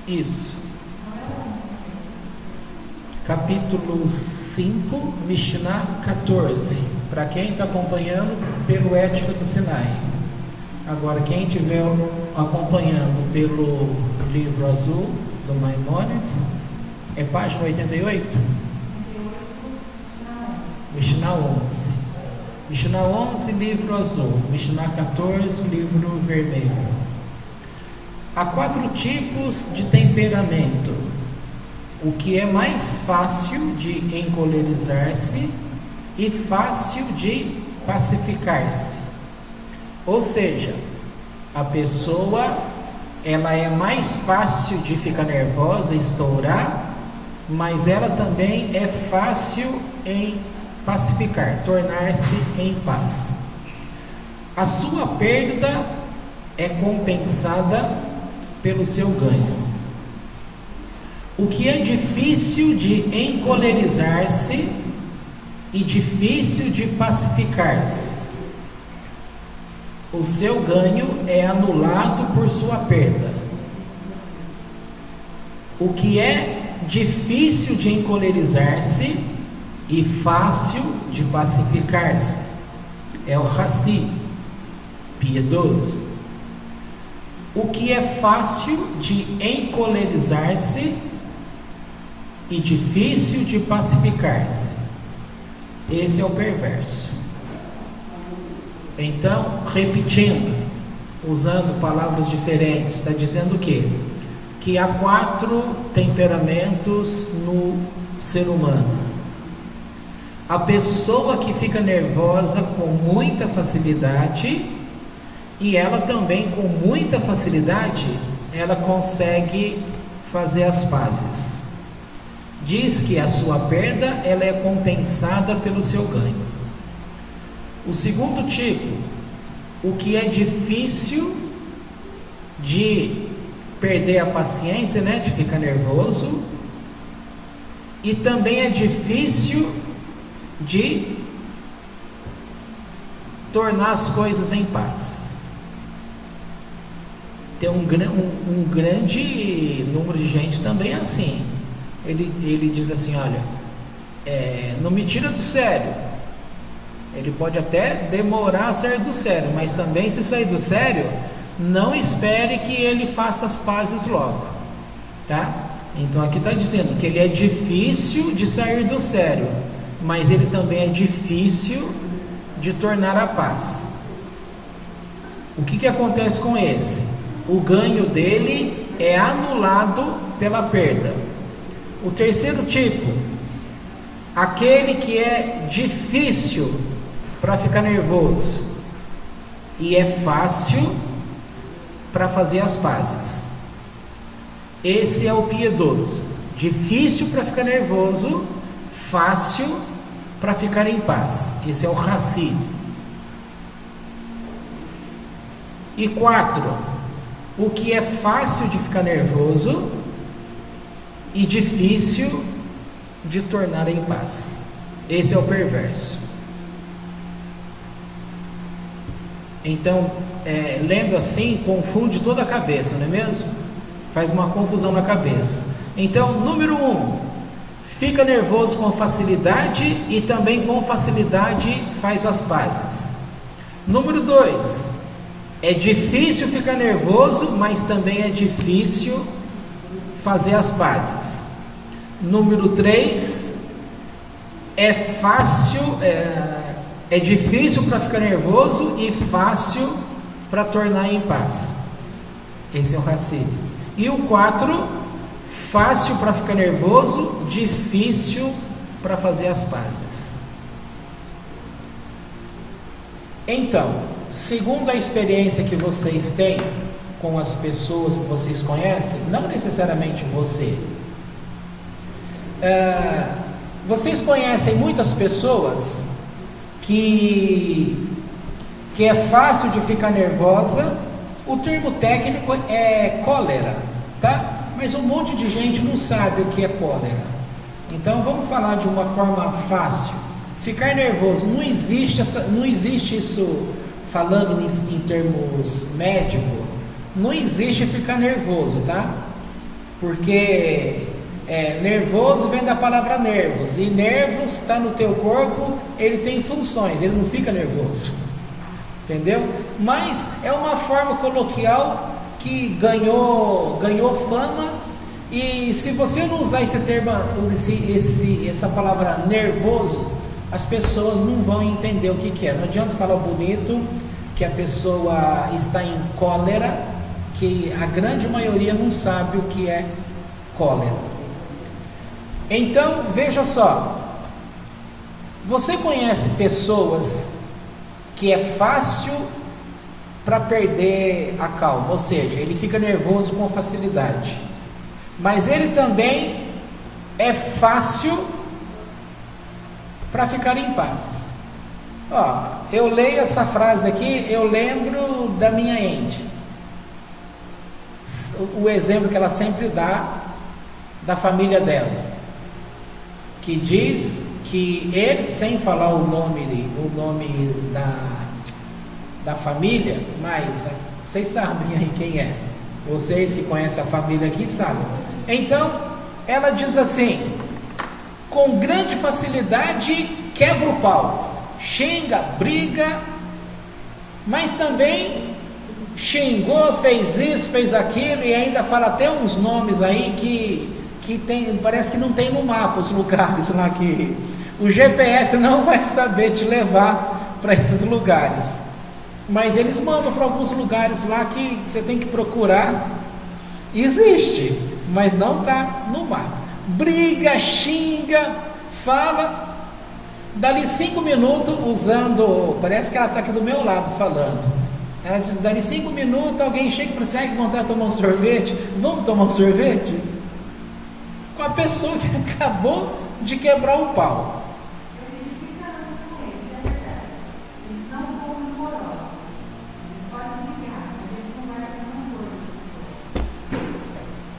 Isso. Capítulo 5, Mishnah 14. Para quem está acompanhando pelo Ética do Sinai. Agora, quem estiver acompanhando pelo livro azul do Maimônides, é página 88? Mishnah 11. Mishnah 11, livro azul. Mishnah 14, livro vermelho. Há 4 tipos de temperamento. O que é mais fácil de encolerizar-se e fácil de pacificar-se. Ou seja, a pessoa, ela é mais fácil de ficar nervosa, estourar, mas ela também é fácil em pacificar, tornar-se em paz. A sua perda é compensada pelo seu ganho. O que é difícil de encolerizar-se e difícil de pacificar-se. O seu ganho é anulado por sua perda. O que é difícil de encolerizar-se e fácil de pacificar-se é o Hassid, piedoso. O que é fácil de encolerizar-se e difícil de pacificar-se, esse é o perverso. Então, repetindo, usando palavras diferentes, está dizendo o quê? Que há 4 temperamentos no ser humano. A pessoa que fica nervosa com muita facilidade, e ela também com muita facilidade, ela consegue fazer as pazes. Diz que a sua perda, ela é compensada pelo seu ganho. O segundo tipo, o que é difícil de perder a paciência, né, de ficar nervoso, e também é difícil de tornar as coisas em paz. Tem um grande número de gente também assim. Ele diz assim, olha, não me tira do sério. Ele pode até demorar a sair do sério, mas também, se sair do sério, não espere que ele faça as pazes logo, tá? Então aqui está dizendo que ele é difícil de sair do sério, mas ele também é difícil de tornar a paz. O que acontece com esse? O ganho dele é anulado pela perda. O terceiro tipo, aquele que é difícil para ficar nervoso e é fácil para fazer as pazes. Esse é o piedoso. Difícil para ficar nervoso, fácil para ficar em paz. Esse é o Hassid. E 4, o que é fácil de ficar nervoso e difícil de tornar em paz. Esse é o perverso. Então, lendo assim, confunde toda a cabeça, não é mesmo? Faz uma confusão na cabeça. Então, número 1, fica nervoso com facilidade e também com facilidade faz as pazes. Número 2, é difícil ficar nervoso, mas também é difícil fazer as pazes. Número 3, é fácil, é difícil para ficar nervoso e fácil para tornar em paz. Esse é o Hassid. E o 4, fácil para ficar nervoso, difícil para fazer as pazes. Então, segundo a experiência que vocês têm com as pessoas que vocês conhecem, não necessariamente você, vocês conhecem muitas pessoas que é fácil de ficar nervosa. O termo técnico é cólera, tá? Mas um monte de gente não sabe o que é cólera. Então vamos falar de uma forma fácil. Ficar nervoso, não existe isso falando em termos médicos, não existe ficar nervoso, tá? Porque nervoso vem da palavra nervos, e nervos está no teu corpo, ele tem funções, ele não fica nervoso, entendeu? Mas é uma forma coloquial que ganhou fama, e se você não usar esse termo, essa palavra nervoso, as pessoas não vão entender o que é. Não adianta falar bonito que a pessoa está em cólera, que a grande maioria não sabe o que é cólera. Então, veja só, você conhece pessoas que é fácil para perder a calma, ou seja, ele fica nervoso com facilidade, mas ele também é fácil para ficar em paz. Eu leio essa frase aqui, eu lembro da minha ente, o exemplo que ela sempre dá da família dela, que diz que ele, sem falar o nome da família, mas vocês sabem aí quem é, vocês que conhecem a família aqui sabem. Então ela diz assim: com grande facilidade quebra o pau, xinga, briga, mas também xingou, fez isso, fez aquilo, e ainda fala até uns nomes aí que tem, parece que não tem no mapa os lugares lá, que o GPS não vai saber te levar para esses lugares, mas eles mandam para alguns lugares lá que você tem que procurar. Existe, mas não está no mapa. Briga, xinga, fala, dali 5 minutos usando, parece que ela está aqui do meu lado falando, ela diz, dali 5 minutos alguém chega e fala assim: que vontade de tomar um sorvete, vamos tomar um sorvete? Com a pessoa que acabou de quebrar o pau.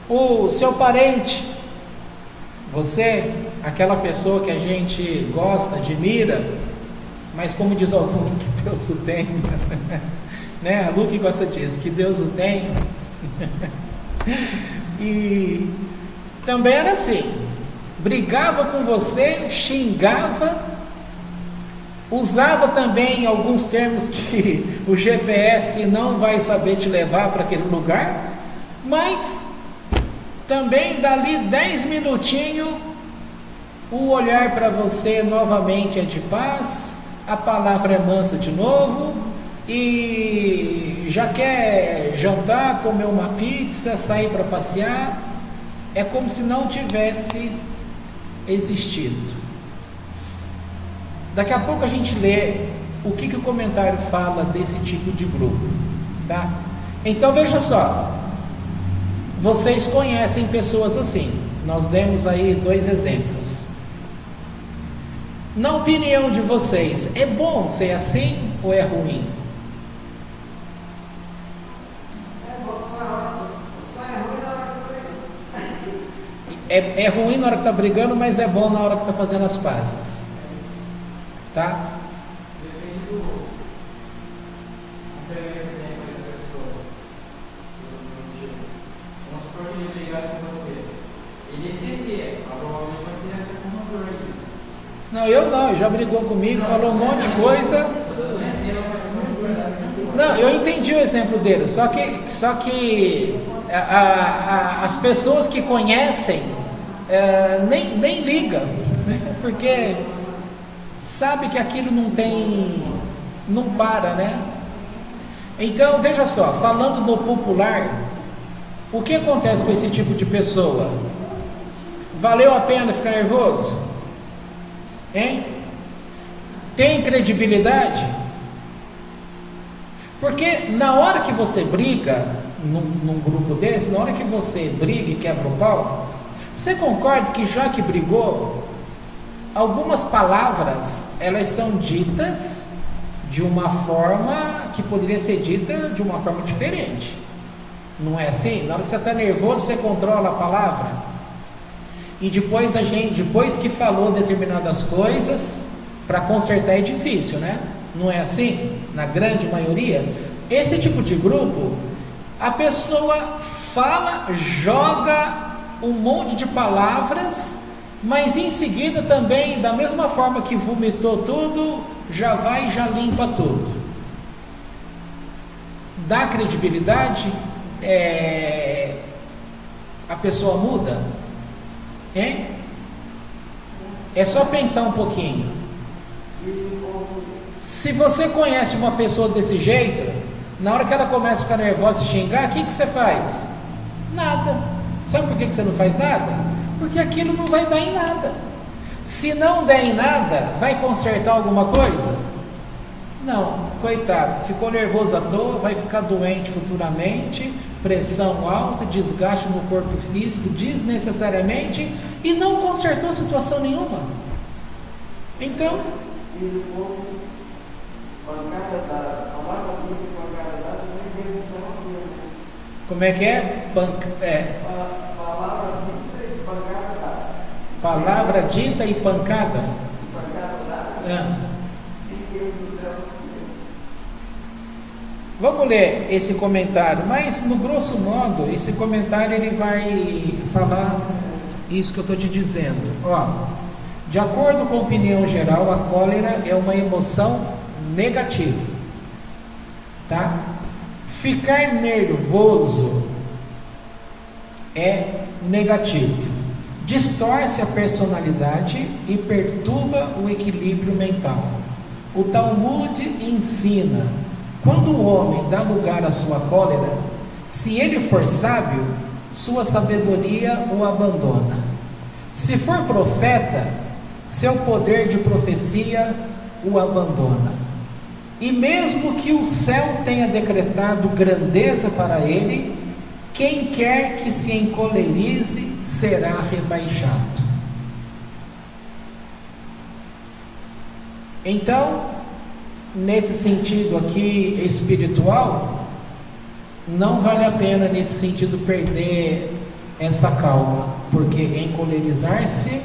O seu parente, você, aquela pessoa que a gente gosta, admira, mas como diz alguns, que Deus o tenha, né? A Lu que gosta disso, que Deus o tenha. E também era assim, brigava com você, xingava, usava também alguns termos que o GPS não vai saber te levar para aquele lugar, mas também dali 10 minutinhos o olhar para você novamente é de paz, a palavra é mansa de novo, e já quer jantar, comer uma pizza, sair para passear. É como se não tivesse existido. Daqui a pouco a gente lê o que o comentário fala desse tipo de grupo, tá? Então veja só, vocês conhecem pessoas assim. Nós demos aí 2 exemplos. Na opinião de vocês, é bom ser assim ou é ruim? É ruim na hora que está brigando, mas é bom na hora que está fazendo as pazes, tá? Depende do exemplo da pessoa. Vamos supor que ele brigado com você. Ele esquecia, provavelmente você ia ter uma dor aí. Não, eu já brigou comigo, falou um monte de coisa. Não, eu entendi o exemplo dele, só que as pessoas que conhecem nem ligam, porque sabe que aquilo não para, né? Então veja só, falando no popular, o que acontece com esse tipo de pessoa? Valeu a pena ficar nervoso? Hein? Tem credibilidade? Porque na hora que você briga num grupo desse, na hora que você briga e quebra o pau, você concorda que já que brigou, algumas palavras elas são ditas de uma forma que poderia ser dita de uma forma diferente, não é assim? Na hora que você está nervoso, você controla a palavra, e depois que falou determinadas coisas, para consertar é difícil, né? Não é assim? Na grande maioria? Esse tipo de grupo, a pessoa fala, joga um monte de palavras, mas em seguida também, da mesma forma que vomitou tudo, já vai e já limpa tudo. Dá credibilidade? A pessoa muda? Hein? É só pensar um pouquinho. Se você conhece uma pessoa desse jeito, na hora que ela começa a ficar nervosa e xingar, o que você faz? Nada. Sabe por que você não faz nada? Porque aquilo não vai dar em nada. Se não der em nada, vai consertar alguma coisa? Não, coitado, ficou nervoso à toa, vai ficar doente futuramente, pressão alta, desgaste no corpo físico desnecessariamente, e não consertou situação nenhuma. Então, como é que é? Palavra dita e pancada. Vamos ler esse comentário, mas no grosso modo, esse comentário ele vai falar isso que eu estou te dizendo. De acordo com a opinião geral, a cólera é uma emoção negativa, tá? Ficar nervoso é negativo, distorce a personalidade e perturba o equilíbrio mental. O Talmud ensina: quando o homem dá lugar à sua cólera, se ele for sábio, sua sabedoria o abandona. Se for profeta, seu poder de profecia o abandona. E mesmo que o céu tenha decretado grandeza para ele, quem quer que se encolerize será rebaixado. Então, nesse sentido aqui espiritual, não vale a pena nesse sentido perder essa calma, porque encolerizar-se,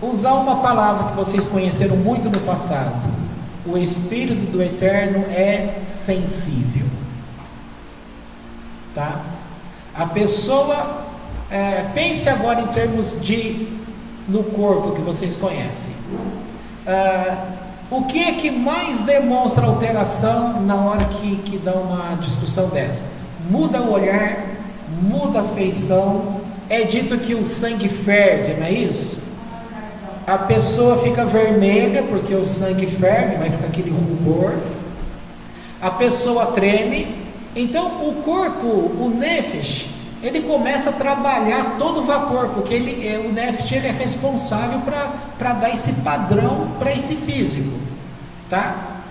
usar uma palavra que vocês conheceram muito no passado, o Espírito do Eterno é sensível, tá? A pessoa, pense agora em termos no corpo que vocês conhecem. O que é que mais demonstra alteração na hora que dá uma discussão dessa? Muda o olhar, muda a feição. É dito que o sangue ferve, não é isso? A pessoa fica vermelha porque o sangue ferve, vai ficar aquele rubor. A pessoa treme. Então o corpo, o nefesh, ele começa a trabalhar todo o vapor, porque o nefesh ele é responsável para dar esse padrão para esse físico, tá?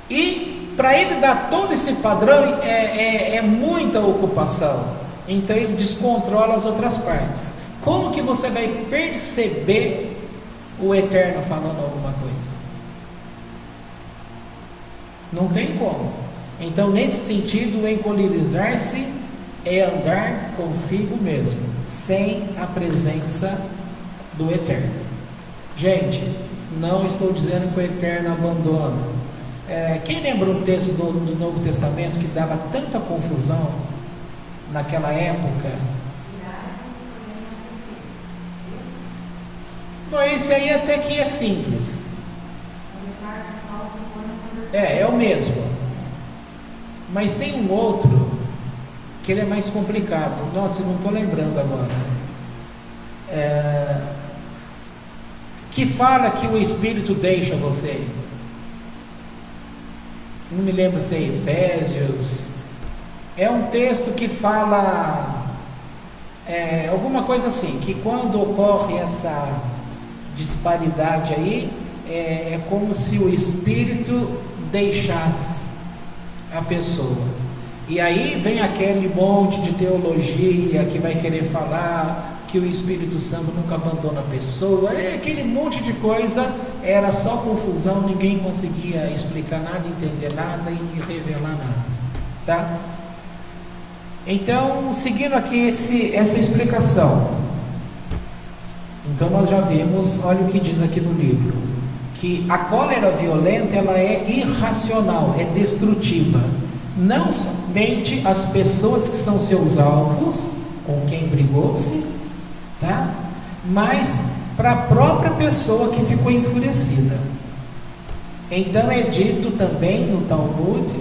E para ele dar todo esse padrão é muita ocupação, então ele descontrola as outras partes. Como que você vai perceber o Eterno falando alguma coisa? Não tem como. Então, nesse sentido, o encolerizar-se é andar consigo mesmo, sem a presença do Eterno. Gente, não estou dizendo que o Eterno abandona. Quem lembra um texto do Novo Testamento que dava tanta confusão naquela época? Bom, esse aí até que é simples. É o mesmo. Mas tem um outro que ele é mais complicado. Nossa, eu não estou lembrando agora. Que fala que o Espírito deixa você. Não me lembro se é Efésios. É um texto que fala alguma coisa assim, que quando ocorre essa disparidade aí, é como se o Espírito deixasse a pessoa. E aí vem aquele monte de teologia que vai querer falar que o Espírito Santo nunca abandona a pessoa, aquele monte de coisa, era só confusão, ninguém conseguia explicar nada, entender nada e revelar nada, tá? Então, seguindo aqui essa explicação, então nós já vimos, olha o que diz aqui no livro, que a cólera violenta ela é irracional, é destrutiva. Não somente as pessoas que são seus alvos, com quem brigou-se, tá? Mas para a própria pessoa que ficou enfurecida. Então é dito também no Talmud: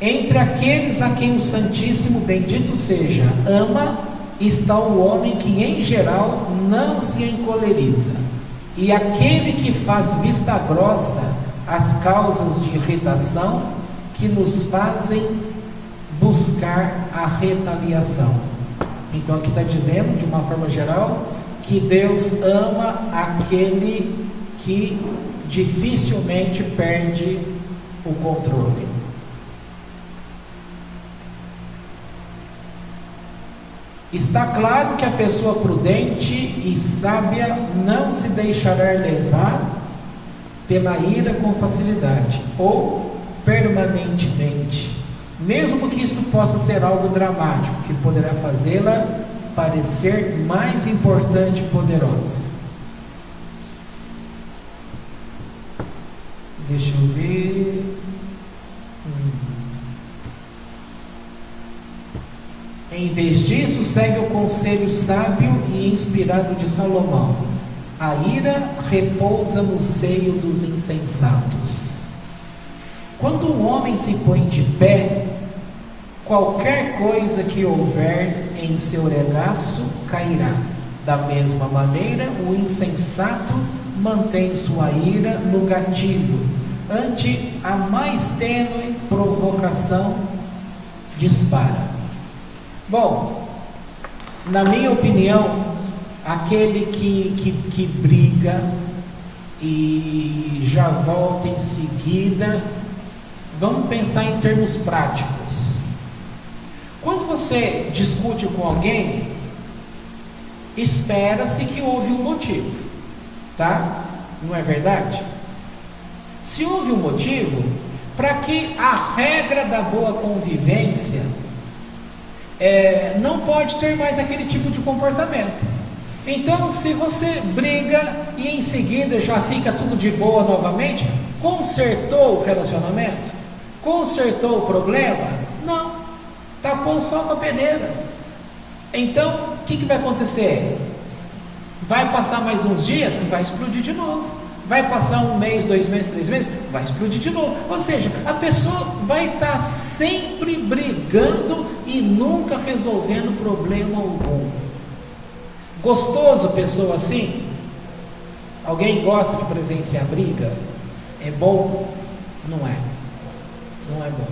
entre aqueles a quem o Santíssimo, bendito seja, ama, está o homem que em geral não se encoleriza, e aquele que faz vista grossa às causas de irritação que nos fazem buscar a retaliação. Então aqui está dizendo, de uma forma geral, que Deus ama aquele que dificilmente perde o controle. Está claro que a pessoa prudente e sábia não se deixará levar pela ira com facilidade ou permanentemente, mesmo que isto possa ser algo dramático, que poderá fazê-la parecer mais importante e poderosa. Deixa eu ver. Em vez disso, segue o conselho sábio e inspirado de Salomão: a ira repousa no seio dos insensatos. Quando um homem se põe de pé, qualquer coisa que houver em seu regaço cairá. Da mesma maneira, o insensato mantém sua ira no gatilho, ante a mais tênue provocação dispara. Bom, na minha opinião, aquele que briga e já volta em seguida, vamos pensar em termos práticos. Quando você discute com alguém, espera-se que houve um motivo, tá? Não é verdade? Se houve um motivo, para que a regra da boa convivência não pode ter mais aquele tipo de comportamento. Então, se você briga e em seguida já fica tudo de boa novamente, consertou o relacionamento? Consertou o problema? Não, tapou só com a peneira. Então, o que vai acontecer? Vai passar mais uns dias e vai explodir de novo. Vai passar 1 mês, 2 meses, 3 meses, vai explodir de novo. Ou seja, a pessoa vai estar sempre brigando e nunca resolvendo problema algum. Gostoso pessoa assim? Alguém gosta de presenciar briga? É bom? Não é. Não é bom.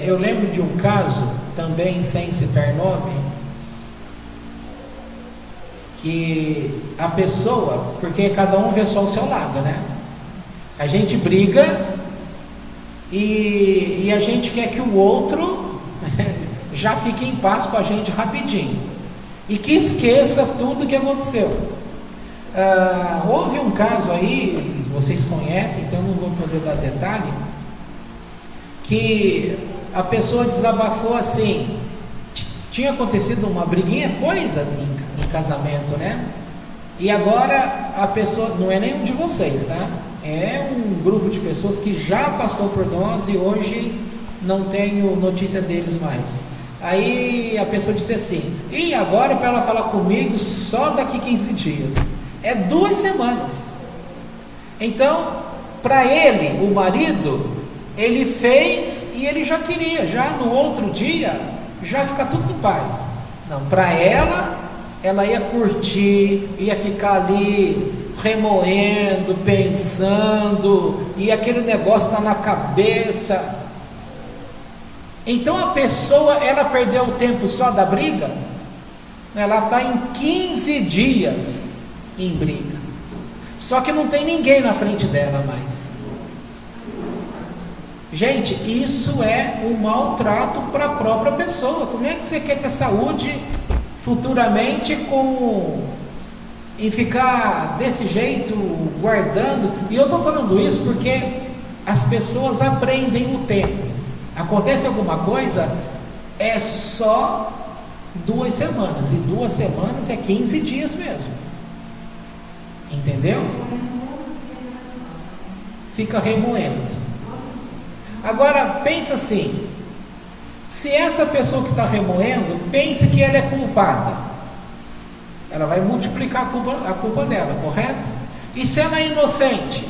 Eu lembro de um caso, também sem citar nome, que a pessoa, porque cada um vê só o seu lado, né? A gente briga e a gente quer que o outro já fique em paz com a gente rapidinho e que esqueça tudo que aconteceu. Houve um caso aí, vocês conhecem, então não vou poder dar detalhe, que a pessoa desabafou assim, tinha acontecido uma briguinha, coisa em casamento, né? E agora a pessoa, não é nenhum de vocês, tá? É um grupo de pessoas que já passou por nós e hoje não tenho notícia deles mais. Aí a pessoa disse assim: e agora para ela falar comigo só daqui 15 dias? É 2 semanas. Então, para ele, o marido, ele fez e ele já queria, já no outro dia, já ficar tudo em paz. Não, para ela ia curtir, ia ficar ali remoendo, pensando, e aquele negócio está na cabeça. Então a pessoa, ela perdeu o tempo só da briga, ela está em 15 dias em briga, só que não tem ninguém na frente dela mais. Gente, isso é um maltrato para a própria pessoa. Como é que você quer ter saúde futuramente em ficar desse jeito, guardando? E eu estou falando isso porque as pessoas aprendem o tempo. Acontece alguma coisa, é só 2 semanas, e 2 semanas é 15 dias mesmo. Entendeu? Fica remoendo. Agora, pensa assim, se essa pessoa que está remoendo, pense que ela é culpada, ela vai multiplicar a culpa dela, correto? E se ela é inocente,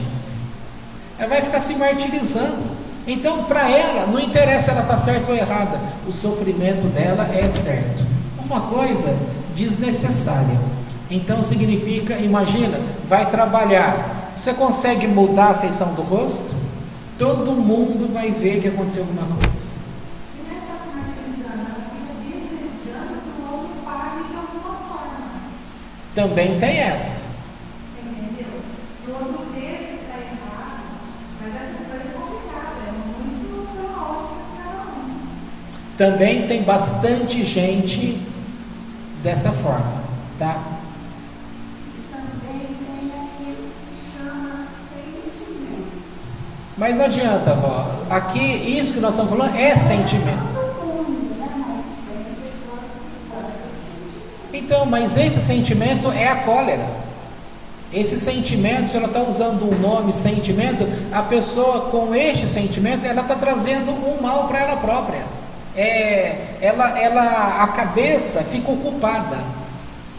ela vai ficar se martirizando. Então, para ela, não interessa se ela está certa ou errada, o sofrimento dela é certo. Uma coisa desnecessária. Então, significa, imagina, vai trabalhar, você consegue mudar a feição do rosto? Todo mundo vai ver que aconteceu alguma coisa. Também tem essa. Entendeu? O outro vejo que está errado, mas essa coisa é complicada, é muito caótica para cada um. Também tem bastante gente dessa forma, tá? E também tem aquilo que se chama sentimento. Mas não adianta, vó. Aqui, isso que nós estamos falando é sentimento. Todo mundo, né? Mas tem pessoas que podem sentir. Então, mas esse sentimento é a cólera. Esse sentimento, se ela está usando o nome sentimento, a pessoa com este sentimento, ela está trazendo um mal para ela própria. A cabeça fica ocupada,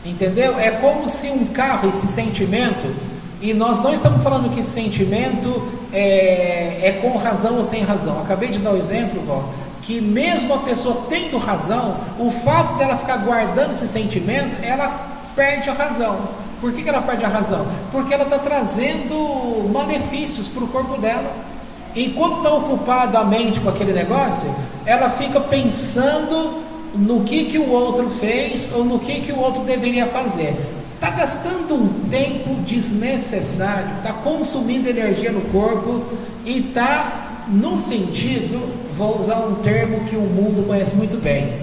entendeu? É como se um carro, esse sentimento, e nós não estamos falando que esse sentimento é com razão ou sem razão. Acabei de dar o exemplo, vó, que mesmo a pessoa tendo razão, o fato dela ficar guardando esse sentimento, ela perde a razão. Por que ela perde a razão? Porque ela está trazendo malefícios para o corpo dela. Enquanto está ocupada a mente com aquele negócio, ela fica pensando no que o outro fez ou no que o outro deveria fazer. Está gastando um tempo desnecessário, está consumindo energia no corpo e está, no sentido, vou usar um termo que o mundo conhece muito bem,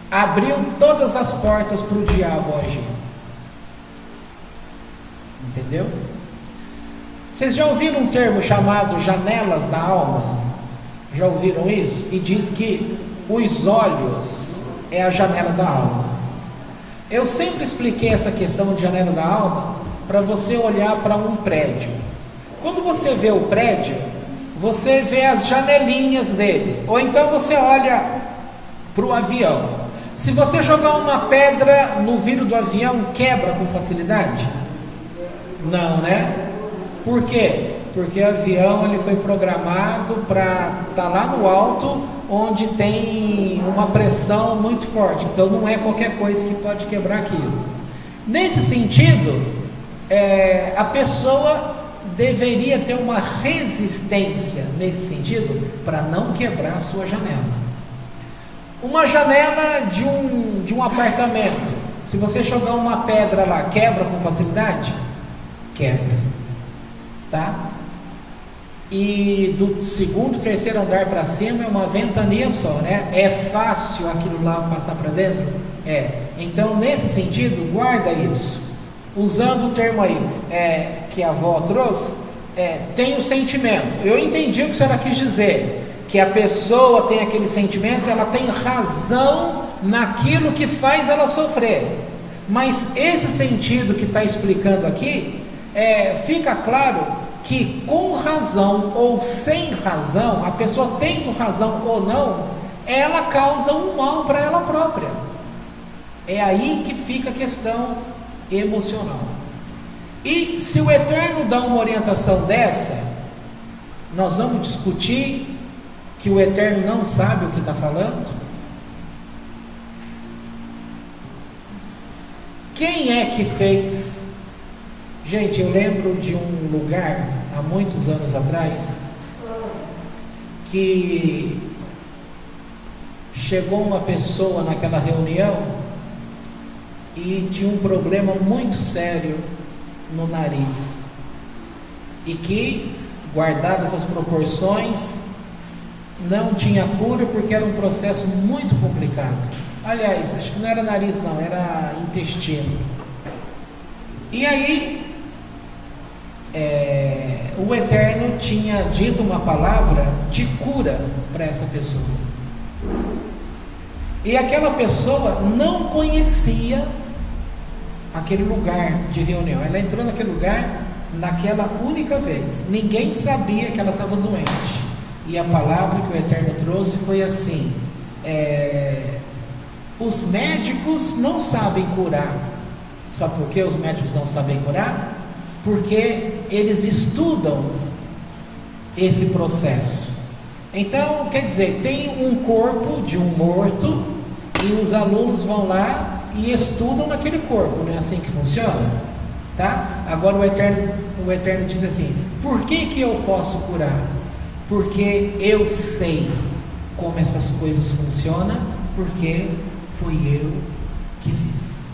abriu todas as portas para o diabo agir. Entendeu? Vocês já ouviram um termo chamado janelas da alma? Já ouviram isso? E diz que os olhos é a janela da alma. Eu sempre expliquei essa questão de janela da alma para você olhar para um prédio. Quando você vê o prédio, você vê as janelinhas dele, ou então você olha para o avião. Se você jogar uma pedra no vidro do avião, quebra com facilidade? Não, né? Por quê? Porque o avião ele foi programado para estar lá no alto, onde tem uma pressão muito forte. Então não é qualquer coisa que pode quebrar aquilo. Nesse sentido, a pessoa deveria ter uma resistência nesse sentido para não quebrar a sua janela. Uma janela de um apartamento, se você jogar uma pedra lá, quebra com facilidade? Quebra, tá? E do segundo, terceiro andar para cima é uma ventania só, né? É fácil aquilo lá passar para dentro? Então nesse sentido, guarda isso. Usando o termo aí que a avó trouxe, tem o sentimento. Eu entendi o que a senhora quis dizer, que a pessoa tem aquele sentimento, ela tem razão naquilo que faz ela sofrer. Mas esse sentido que está explicando aqui, fica claro que com razão ou sem razão, a pessoa tendo razão ou não, ela causa um mal para ela própria. É aí que fica a questão emocional. E se o Eterno dá uma orientação dessa, nós vamos discutir que o Eterno não sabe o que está falando? Quem é que fez? Gente, eu lembro de um lugar, há muitos anos atrás, que chegou uma pessoa naquela reunião e tinha um problema muito sério no nariz, e que, guardadas as proporções, não tinha cura porque era um processo muito complicado. Aliás, acho que não era nariz não, era intestino. E aí o Eterno tinha dito uma palavra de cura para essa pessoa, e aquela pessoa não conhecia aquele lugar de reunião. Ela entrou naquele lugar naquela única vez. Ninguém sabia que ela estava doente. E a palavra que o Eterno trouxe foi assim: os médicos não sabem curar. Sabe por que os médicos não sabem curar? Porque eles estudam esse processo. Então, quer dizer, tem um corpo de um morto e os alunos vão lá e estudam naquele corpo. Não é assim que funciona? Tá? Agora o Eterno diz assim: por que eu posso curar? Porque eu sei como essas coisas funcionam, porque fui eu que fiz.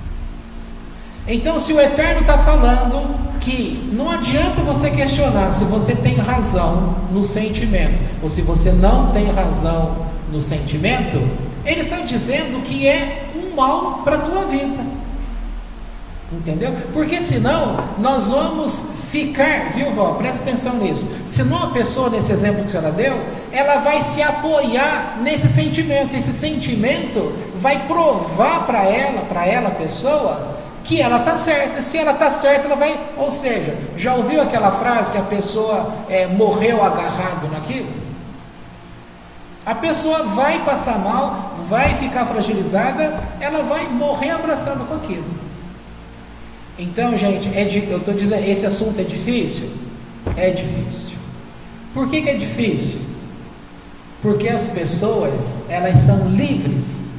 Então, se o Eterno está falando que não adianta você questionar se você tem razão no sentimento ou se você não tem razão no sentimento, ele está dizendo que é um mal para a tua vida. Entendeu? Porque senão nós vamos ficar, viu, vó? Presta atenção nisso. Senão a pessoa, nesse exemplo que a senhora deu, ela vai se apoiar nesse sentimento. Esse sentimento vai provar para ela, a pessoa, que ela está certa. Se ela está certa, ela vai. Ou seja, já ouviu aquela frase que a pessoa morreu agarrado naquilo? A pessoa vai passar mal, vai ficar fragilizada, ela vai morrer abraçada com aquilo. Então, gente, eu estou dizendo, esse assunto é difícil? É difícil. Por que é difícil? Porque as pessoas, elas são livres,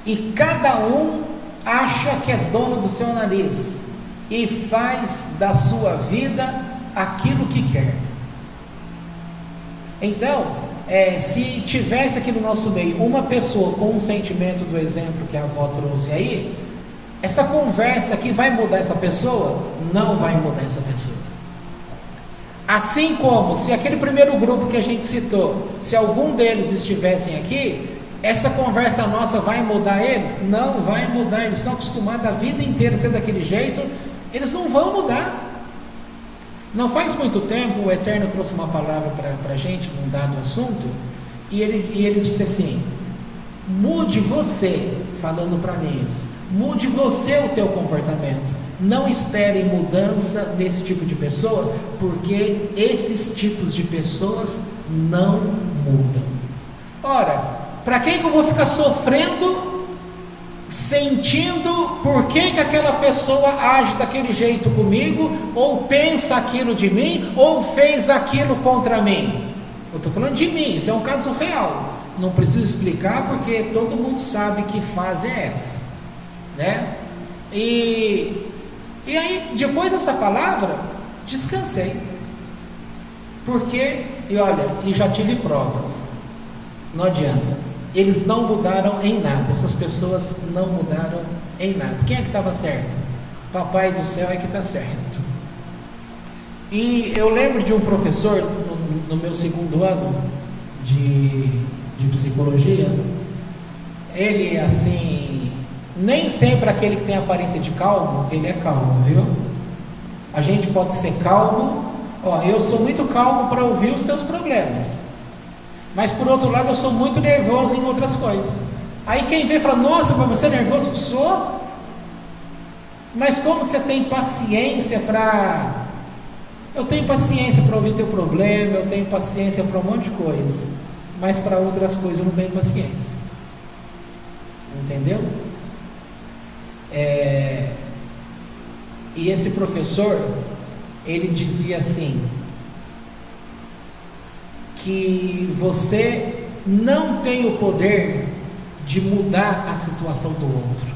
e cada um acha que é dono do seu nariz, e faz da sua vida aquilo que quer. Então, se tivesse aqui no nosso meio uma pessoa com um sentimento do exemplo que a avó trouxe aí, essa conversa aqui vai mudar essa pessoa? Não vai mudar essa pessoa. Assim como se aquele primeiro grupo que a gente citou, se algum deles estivessem aqui, essa conversa nossa vai mudar eles? Não vai mudar. Eles estão acostumados a vida inteira a ser daquele jeito, eles não vão mudar. Não faz muito tempo o Eterno trouxe uma palavra para a gente num dado assunto, e ele disse assim: mude você, falando para mim isso, mude você o teu comportamento. Não espere mudança nesse tipo de pessoa, porque esses tipos de pessoas não mudam. Ora, para quem que eu vou ficar sofrendo, sentindo por que aquela pessoa age daquele jeito comigo, ou pensa aquilo de mim, ou fez aquilo contra mim? Eu estou falando de mim, isso é um caso real. Não preciso explicar, porque todo mundo sabe que fase é essa, né? E aí, depois dessa palavra, descansei. Porque, e já tive provas. Não adianta. Eles não mudaram em nada. Essas pessoas não mudaram em nada. Quem é que estava certo? Papai do céu é que está certo. E eu lembro de um professor, no meu segundo ano de psicologia, ele assim, nem sempre aquele que tem aparência de calmo, ele é calmo, viu? A gente pode ser calmo, eu sou muito calmo para ouvir os teus problemas, mas por outro lado eu sou muito nervoso em outras coisas. Aí quem vê fala: nossa, mas você é nervoso? Sou. Mas como você tem paciência para... Eu tenho paciência para ouvir teu problema, eu tenho paciência para um monte de coisa, mas para outras coisas eu não tenho paciência. Entendeu? E esse professor, ele dizia assim, que você não tem o poder de mudar a situação do outro.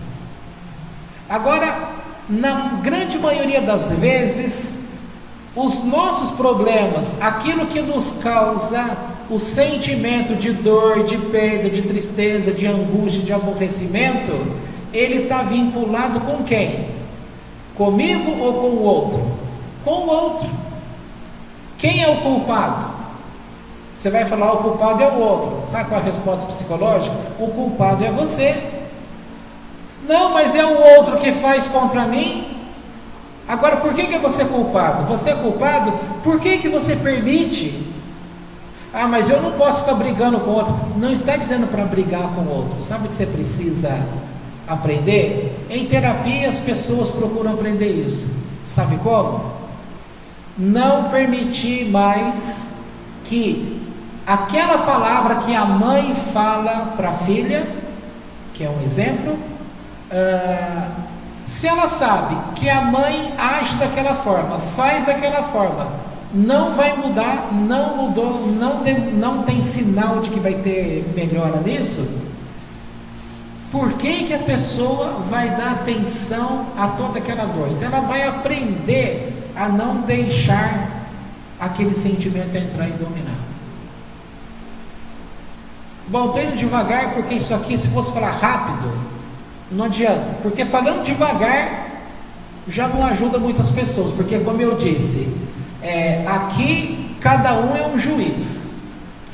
Agora, na grande maioria das vezes, os nossos problemas, aquilo que nos causa o sentimento de dor, de perda, de tristeza, de angústia, de aborrecimento, ele está vinculado com quem? Comigo ou com o outro? Com o outro. Quem é o culpado? Você vai falar: o culpado é o outro. Sabe qual é a resposta psicológica? O culpado é você. Não, mas é o outro que faz contra mim. Agora, por que você é culpado? Você é culpado? Por que você permite? Ah, mas eu não posso ficar brigando com o outro. Não está dizendo para brigar com o outro. Sabe o que você precisa aprender? Em terapia as pessoas procuram aprender isso. Sabe como? Não permitir mais que aquela palavra que a mãe fala para a filha, que é um exemplo, se ela sabe que a mãe age daquela forma, faz daquela forma, não vai mudar, não mudou, não tem sinal de que vai ter melhora nisso, por que a pessoa vai dar atenção a toda aquela dor? Então ela vai aprender a não deixar aquele sentimento entrar e dominar. Bom, estou indo devagar porque isso aqui, se fosse falar rápido, não adianta, porque falando devagar já não ajuda muitas pessoas, porque como eu disse, aqui cada um é um juiz.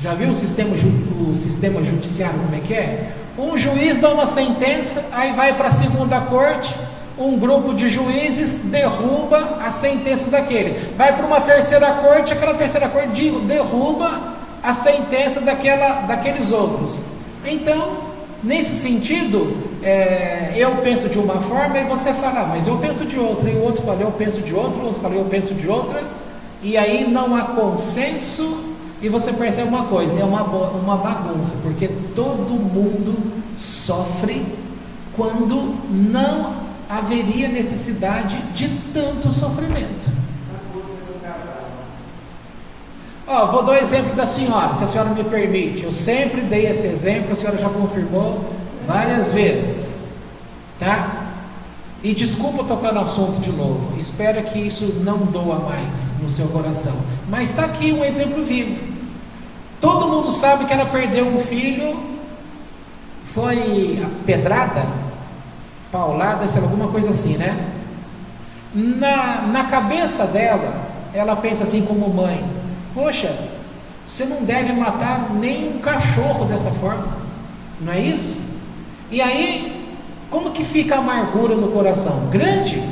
Já viu o sistema judiciário como é que é? Um juiz dá uma sentença, aí vai para a segunda corte, um grupo de juízes derruba a sentença daquele, vai para uma terceira corte, aquela terceira corte derruba a sentença daqueles outros. Então, nesse sentido, eu penso de uma forma e você fala, mas eu penso de outra, e o outro fala, eu penso de outra, o outro fala, eu penso de outra, e aí não há consenso, e você percebe uma coisa, é uma bagunça, porque todo mundo sofre quando não haveria necessidade de tanto sofrimento. Vou dar o exemplo da senhora, se a senhora me permite. Eu sempre dei esse exemplo, a senhora já confirmou várias vezes, tá? E desculpa tocar no assunto de novo, espero que isso não doa mais no seu coração, mas está aqui um exemplo vivo. Todo mundo sabe que ela perdeu um filho, foi pedrada, paulada, sei lá, alguma coisa assim, né? Na cabeça dela, ela pensa assim como mãe, poxa, você não deve matar nem um cachorro dessa forma, não é isso? E aí, como que fica a amargura no coração? Grande,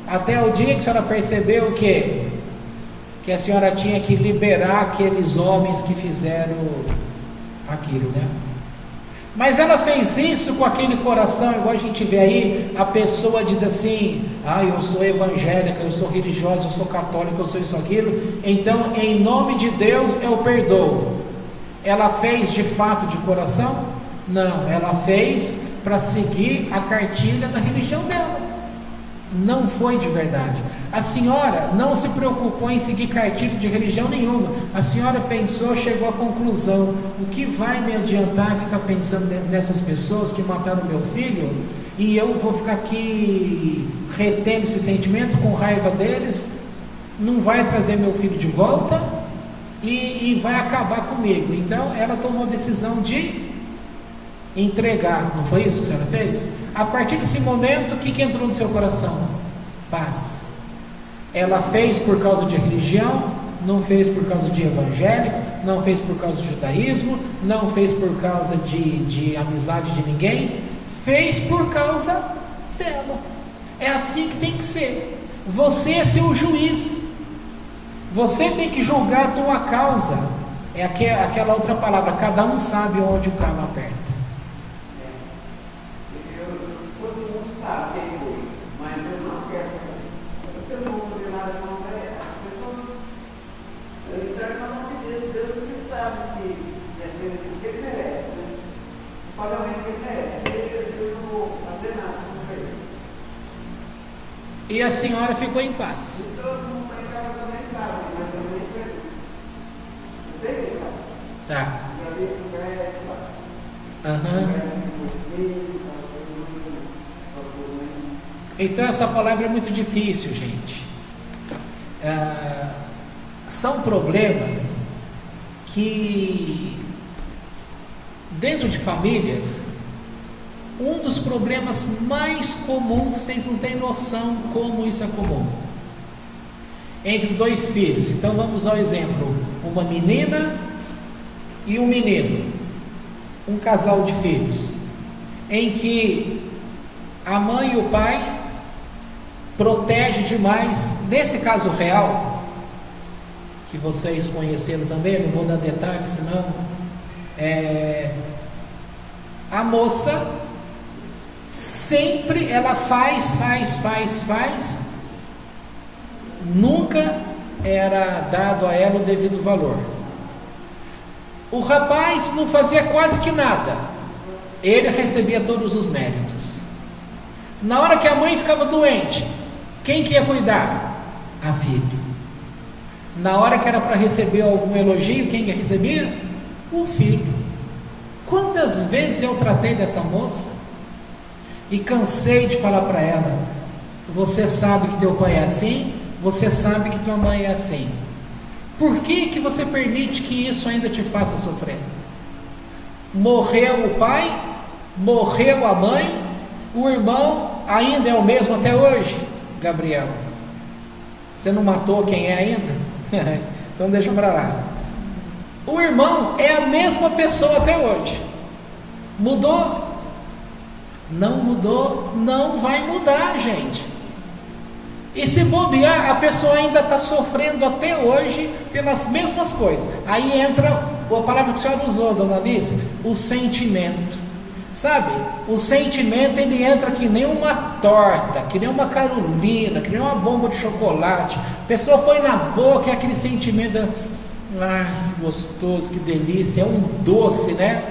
até o dia que a senhora percebeu que a senhora tinha que liberar aqueles homens que fizeram aquilo, né? Mas ela fez isso com aquele coração, igual a gente vê aí, a pessoa diz assim, eu sou evangélica, eu sou religiosa, eu sou católica, eu sou isso, aquilo, então em nome de Deus eu perdoo. Ela fez de fato de coração? Não, ela fez para seguir a cartilha da religião dela, não foi de verdade. A senhora não se preocupou em seguir cartilha de religião nenhuma, a senhora pensou, chegou à conclusão, o que vai me adiantar ficar pensando nessas pessoas que mataram meu filho, e eu vou ficar aqui retendo esse sentimento, com raiva deles, não vai trazer meu filho de volta, e vai acabar comigo. Então ela tomou a decisão de entregar, não foi isso que a senhora fez? A partir desse momento, o que entrou no seu coração? Paz. Ela fez por causa de religião, não fez por causa de evangélico, não fez por causa de judaísmo, não fez por causa de amizade de ninguém, fez por causa dela. É assim que tem que ser. Você é seu juiz, você tem que julgar a tua causa. É aquela outra palavra, cada um sabe onde o calo aperta. Todo mundo sabe quem foi, mas eu não quero saber. Porque eu não vou fazer nada contra essa pessoa. Eu entrego na mão de Deus, Deus que sabe se é ser o que ele merece, né? O pagamento que ele merece. Eu não vou fazer nada contra eles. E a senhora ficou em paz. E todo mundo em casa também sabe, mas eu nem pergunto. Eu sei que ele sabe. Tá. Já vi conversa lá. Então essa palavra é muito difícil, gente. São problemas que dentro de famílias, um dos problemas mais comuns, vocês não têm noção como isso é comum, entre dois filhos. Então vamos ao exemplo, uma menina e um menino, um casal de filhos, em que a mãe e o pai protege demais. Nesse caso real, que vocês conheceram também, não vou dar detalhes, senão a moça sempre ela faz, nunca era dado a ela o devido valor. O rapaz não fazia quase que nada, ele recebia todos os méritos. Na hora que a mãe ficava doente, quem que ia cuidar? A filha. Na hora que era para receber algum elogio, quem que recebia? O filho. Quantas vezes eu tratei dessa moça e cansei de falar para ela: você sabe que teu pai é assim, você sabe que tua mãe é assim. Por que você permite que isso ainda te faça sofrer? Morreu o pai, morreu a mãe, o irmão ainda é o mesmo até hoje. Gabriel, você não matou quem é ainda? Então deixa para lá. O irmão é a mesma pessoa até hoje. Mudou? Não mudou, não vai mudar, gente. E se bobear, a pessoa ainda está sofrendo até hoje pelas mesmas coisas. Aí entra a palavra que a senhora usou, dona Alice, o sentimento. Sabe, o sentimento, ele entra que nem uma torta, que nem uma carolina, que nem uma bomba de chocolate. A pessoa põe na boca, é aquele sentimento, que gostoso, que delícia, é um doce, né?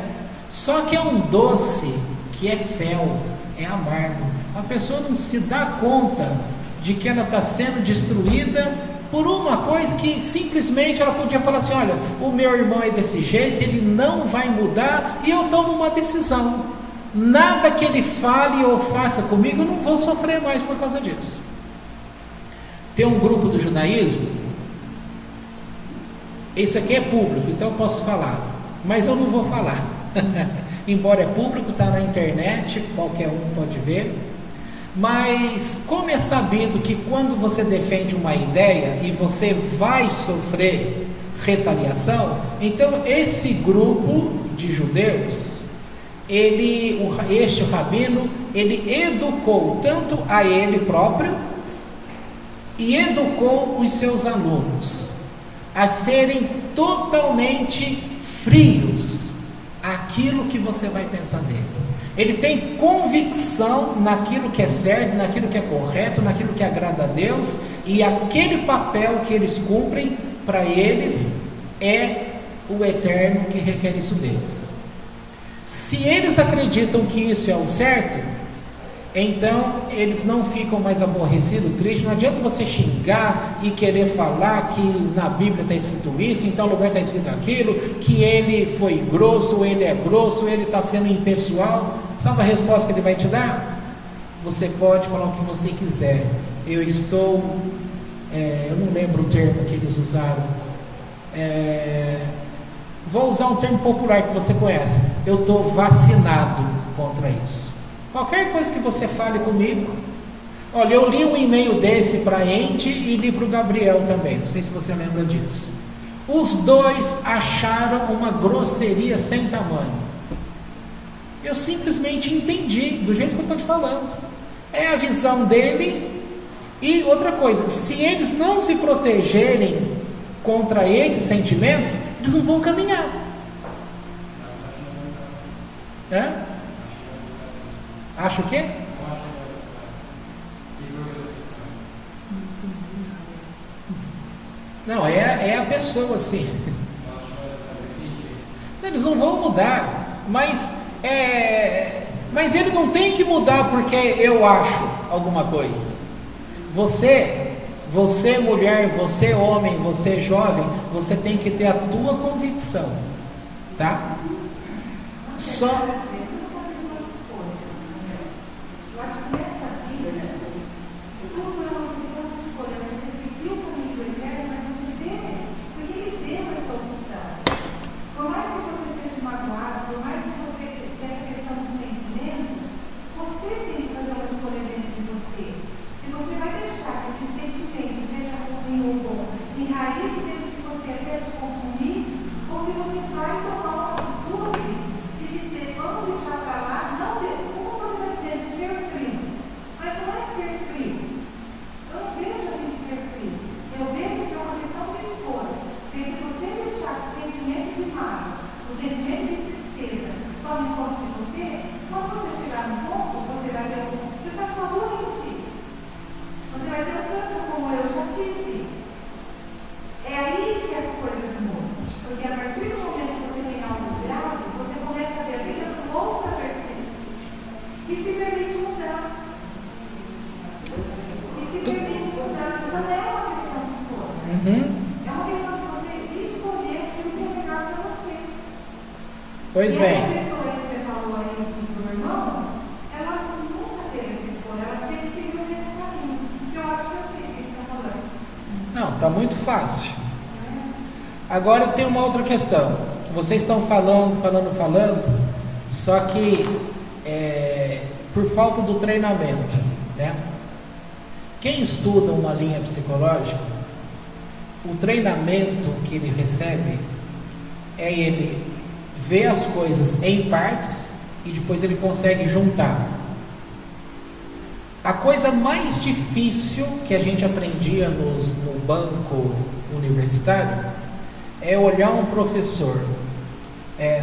Só que é um doce que é fel, é amargo. A pessoa não se dá conta de que ela está sendo destruída por uma coisa que simplesmente ela podia falar assim: olha, o meu irmão é desse jeito, ele não vai mudar, e eu tomo uma decisão. Nada que ele fale ou faça comigo, eu não vou sofrer mais por causa disso. Tem um grupo do judaísmo, isso aqui é público, então eu posso falar, mas eu não vou falar. Embora é público, está na internet, qualquer um pode ver. Mas como é sabido que quando você defende uma ideia e você vai sofrer retaliação, então esse grupo de judeus, este rabino, ele educou tanto a ele próprio e educou os seus alunos a serem totalmente frios àquilo que você vai pensar dele. Ele tem convicção naquilo que é certo, naquilo que é correto, naquilo que agrada a Deus, e aquele papel que eles cumprem, para eles, é o eterno que requer isso deles. Se eles acreditam que isso é o certo, então eles não ficam mais aborrecidos, tristes. Não adianta você xingar e querer falar que na Bíblia está escrito isso, em tal lugar está escrito aquilo, que ele foi grosso, ele é grosso, ele está sendo impessoal. Sabe a resposta que ele vai te dar? Você pode falar o que você quiser. Eu não lembro o termo que eles usaram. Vou usar um termo popular que você conhece. Eu estou vacinado contra isso. Qualquer coisa que você fale comigo. Olha, eu li um e-mail desse para a Andy e li para o Gabriel também. Não sei se você lembra disso. Os dois acharam uma grosseria sem tamanho. Eu simplesmente entendi do jeito que eu estou te falando. É a visão dele. E outra coisa, se eles não se protegerem contra esses sentimentos, eles não vão caminhar. Acha o quê? Não, é a pessoa assim. Eles não vão mudar, mas ele não tem que mudar porque eu acho alguma coisa. Você mulher, você homem, você jovem, você tem que ter a tua convicção, tá? Só o sentimento de tristeza tome conta de você, quando você chegar no ponto, você Pois E bem. essa pessoa que você falou aí do irmão, ela nunca teve essa escolha, ela sempre seguiu nesse caminho. Eu acho que eu sei o que você está falando. Não, está muito fácil. Agora tem uma outra questão. Vocês estão falando, só que por falta do treinamento, né? Quem estuda uma linha psicológica, o treinamento que ele recebe é ele ver as coisas em partes e depois ele consegue juntar. A coisa mais difícil que a gente aprendia no banco universitário é olhar um professor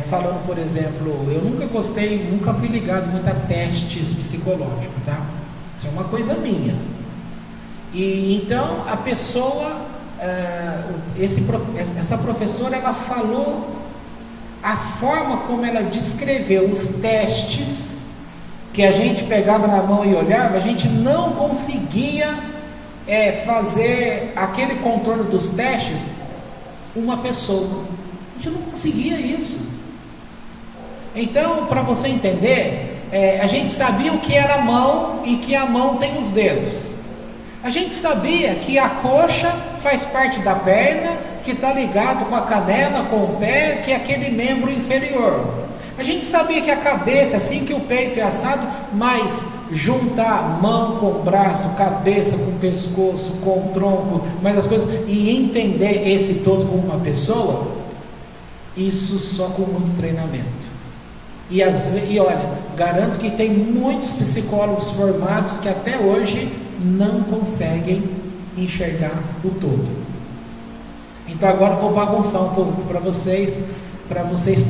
falando, por exemplo, eu nunca fui ligado muito a testes psicológicos, tá? Isso é uma coisa minha. E então a pessoa, essa professora, ela falou a forma como ela descreveu os testes que a gente pegava na mão e olhava, a gente não conseguia fazer aquele contorno dos testes uma pessoa. A gente não conseguia isso. Então, para você entender, a gente sabia o que era a mão e que a mão tem os dedos. A gente sabia que a coxa faz parte da perna, que está ligado com a canela, com o pé, que é aquele membro inferior. A gente sabia que a cabeça, assim que o peito é assado, mas juntar mão com braço, cabeça com pescoço, com tronco, mais as coisas, e entender esse todo como uma pessoa, isso só com muito treinamento. E olha, garanto que tem muitos psicólogos formados que até hoje não conseguem enxergar o todo. Então agora eu vou bagunçar um pouco para vocês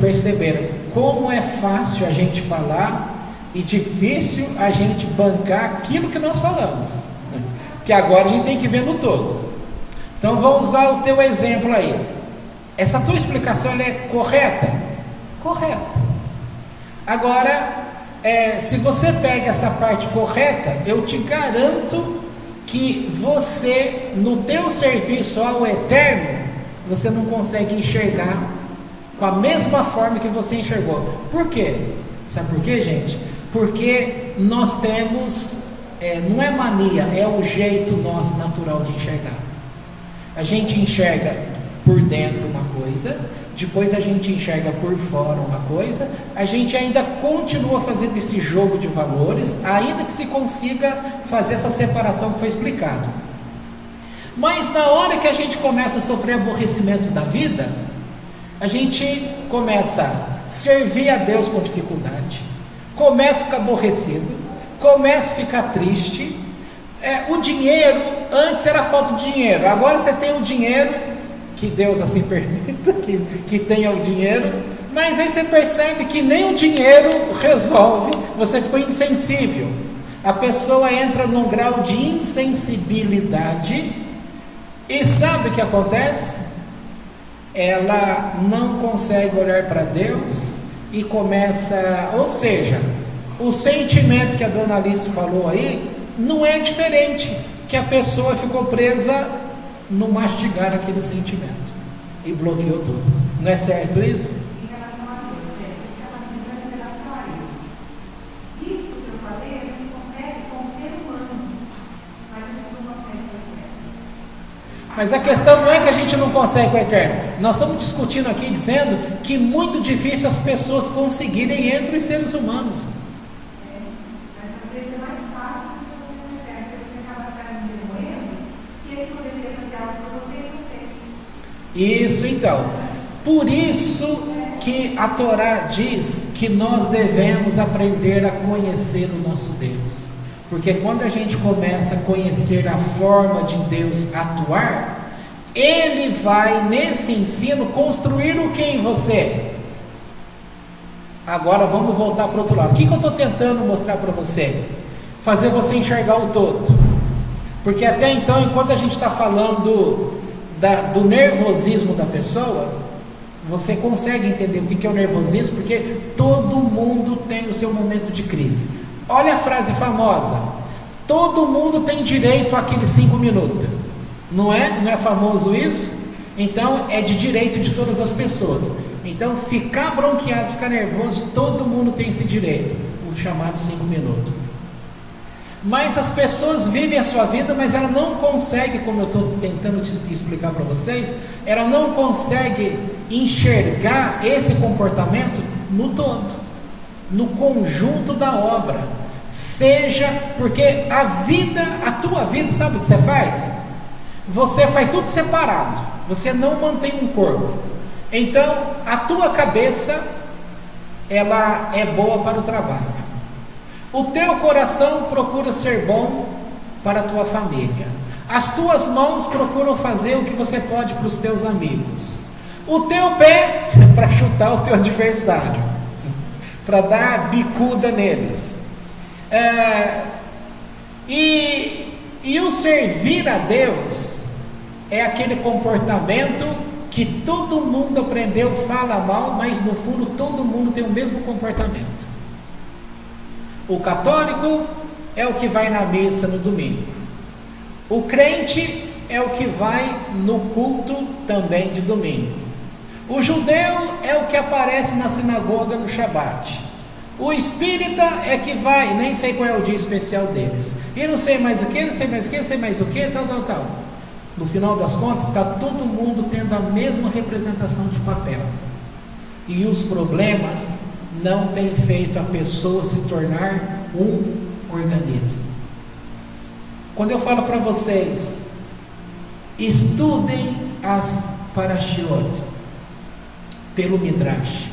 perceberem como é fácil a gente falar e difícil a gente bancar aquilo que nós falamos, que agora a gente tem que ver no todo. Então vou usar o teu exemplo aí. Essa tua explicação, ela é correta? Correta. Agora, se você pega essa parte correta, eu te garanto que você, no teu serviço ao Eterno, você não consegue enxergar com a mesma forma que você enxergou. Por quê? Sabe por quê, gente? Porque nós temos, não é mania, é o jeito nosso natural de enxergar. A gente enxerga por dentro uma coisa, depois a gente enxerga por fora uma coisa, a gente ainda continua fazendo esse jogo de valores, ainda que se consiga fazer essa separação que foi explicado. Mas na hora que a gente começa a sofrer aborrecimentos da vida, a gente começa a servir a Deus com dificuldade, começa a ficar aborrecido, começa a ficar triste. O dinheiro, antes era falta de dinheiro, agora você tem o dinheiro, que Deus assim permita que tenha o dinheiro, mas aí você percebe que nem o dinheiro resolve, você ficou insensível. A pessoa entra num grau de insensibilidade e sabe o que acontece? Ela não consegue olhar para Deus e começa, ou seja, o sentimento que a dona Alice falou aí não é diferente, que a pessoa ficou presa no mastigar aquele sentimento e bloqueou tudo. Não é certo isso? Em relação a Deus, fica mastigando em relação a Ele. Isso que eu falei, a gente consegue com o ser humano, mas a gente não consegue com o Eterno. Mas a questão não é que a gente não consegue com o Eterno. Nós estamos discutindo aqui, dizendo que é muito difícil as pessoas conseguirem entre os seres humanos. Mas às vezes é mais fácil do que você com o Eterno, porque você acaba ficando remoendo, que Ele poderia fazer algo para você e não fez. Isso então. Por isso que a Torá diz que nós devemos aprender a conhecer o nosso Deus. Porque quando a gente começa a conhecer a forma de Deus atuar, Ele vai nesse ensino construir o que em você? Agora vamos voltar para o outro lado. O que eu estou tentando mostrar para você? Fazer você enxergar o todo. Porque até então, enquanto a gente está falando do nervosismo da pessoa, você consegue entender o que é o nervosismo, porque todo mundo tem o seu momento de crise. Olha a frase famosa: todo mundo tem direito àqueles 5 minutos. Não é famoso isso? Então é de direito de todas as pessoas. Então, ficar bronqueado, ficar nervoso, todo mundo tem esse direito, o chamado 5 minutos. Mas as pessoas vivem a sua vida, mas ela não consegue, como eu estou tentando te explicar para vocês, ela não consegue enxergar esse comportamento no todo, no conjunto da obra. Seja, porque a tua vida, sabe o que você faz? Você faz tudo separado, você não mantém um corpo. Então, a tua cabeça, ela é boa para o trabalho. O teu coração procura ser bom para a tua família. As tuas mãos procuram fazer o que você pode para os teus amigos. O teu pé para chutar o teu adversário, para dar bicuda neles. E o servir a Deus é aquele comportamento que todo mundo aprendeu, fala mal, mas no fundo todo mundo tem o mesmo comportamento. O católico é o que vai na missa no domingo. O crente é o que vai no culto também de domingo. O judeu é o que aparece na sinagoga no Shabat. O espírita é que vai, nem sei qual é o dia especial deles. E não sei mais o que, não sei mais o que, não sei mais o que, tal. No final das contas, está todo mundo tendo a mesma representação de papel. E os problemas não têm feito a pessoa se tornar um organismo. Quando eu falo para vocês, estudem as parashiot pelo Midrash,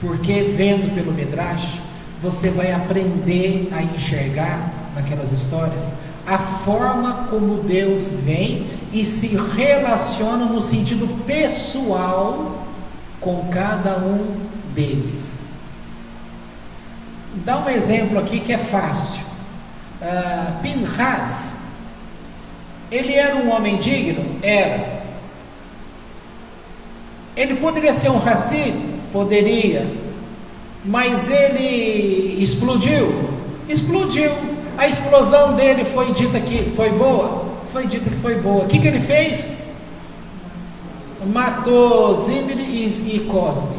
porque vendo pelo Midrash, você vai aprender a enxergar naquelas histórias a forma como Deus vem e se relaciona no sentido pessoal com cada um deles. Dá um exemplo aqui que é fácil. Pinhas, ele era um homem digno? Era. Ele poderia ser um Hassid? Poderia. Mas ele explodiu? Explodiu. A explosão dele foi dita que foi boa? Foi dita que foi boa. O que ele fez? Matou Zimri e Cosme.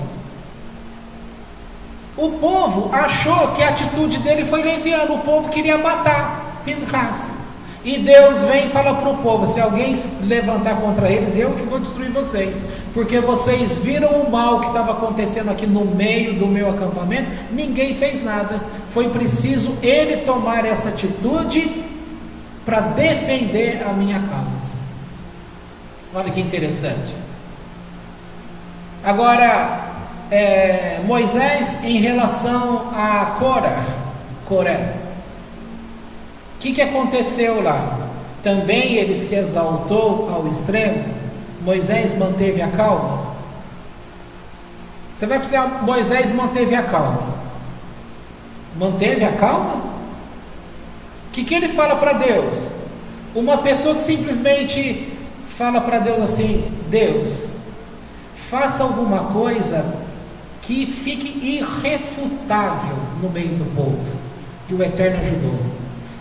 O povo achou que a atitude dele foi leviana. O povo queria matar Pinhas. E Deus vem e fala para o povo: se alguém levantar contra eles, eu que vou destruir vocês, porque vocês viram o mal que estava acontecendo aqui no meio do meu acampamento, ninguém fez nada. Foi preciso ele tomar essa atitude para defender a minha causa. Olha que interessante. Agora, Moisés em relação a Coré. O que aconteceu lá? Também ele se exaltou ao extremo? Moisés manteve a calma? Você vai precisar, Moisés manteve a calma. Manteve a calma? O que ele fala para Deus? Uma pessoa que simplesmente fala para Deus assim: Deus, faça alguma coisa que fique irrefutável no meio do povo, que o Eterno ajudou.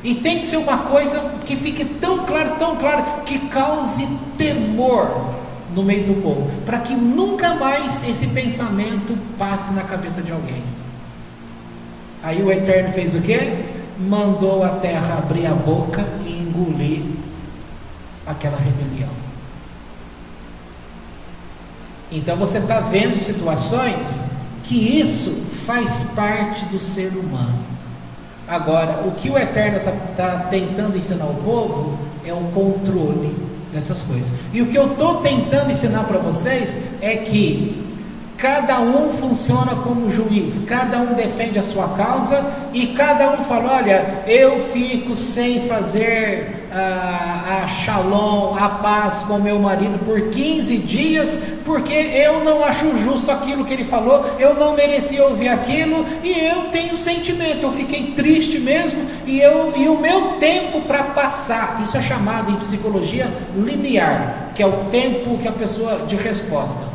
E tem que ser uma coisa que fique tão claro, que cause temor no meio do povo, para que nunca mais esse pensamento passe na cabeça de alguém. Aí o Eterno fez o quê? Mandou a terra abrir a boca e engolir aquela rebelião. Então você está vendo situações que isso faz parte do ser humano. Agora, o que o Eterno está tentando ensinar ao povo é o controle dessas coisas. E o que eu estou tentando ensinar para vocês é que cada um funciona como juiz, cada um defende a sua causa e cada um fala: olha, eu fico sem fazer a shalom, a paz com meu marido por 15 dias, porque eu não acho justo aquilo que ele falou, eu não merecia ouvir aquilo, e eu tenho sentimento, eu fiquei triste mesmo, e o meu tempo para passar, isso é chamado em psicologia limiar, que é o tempo que a pessoa de resposta.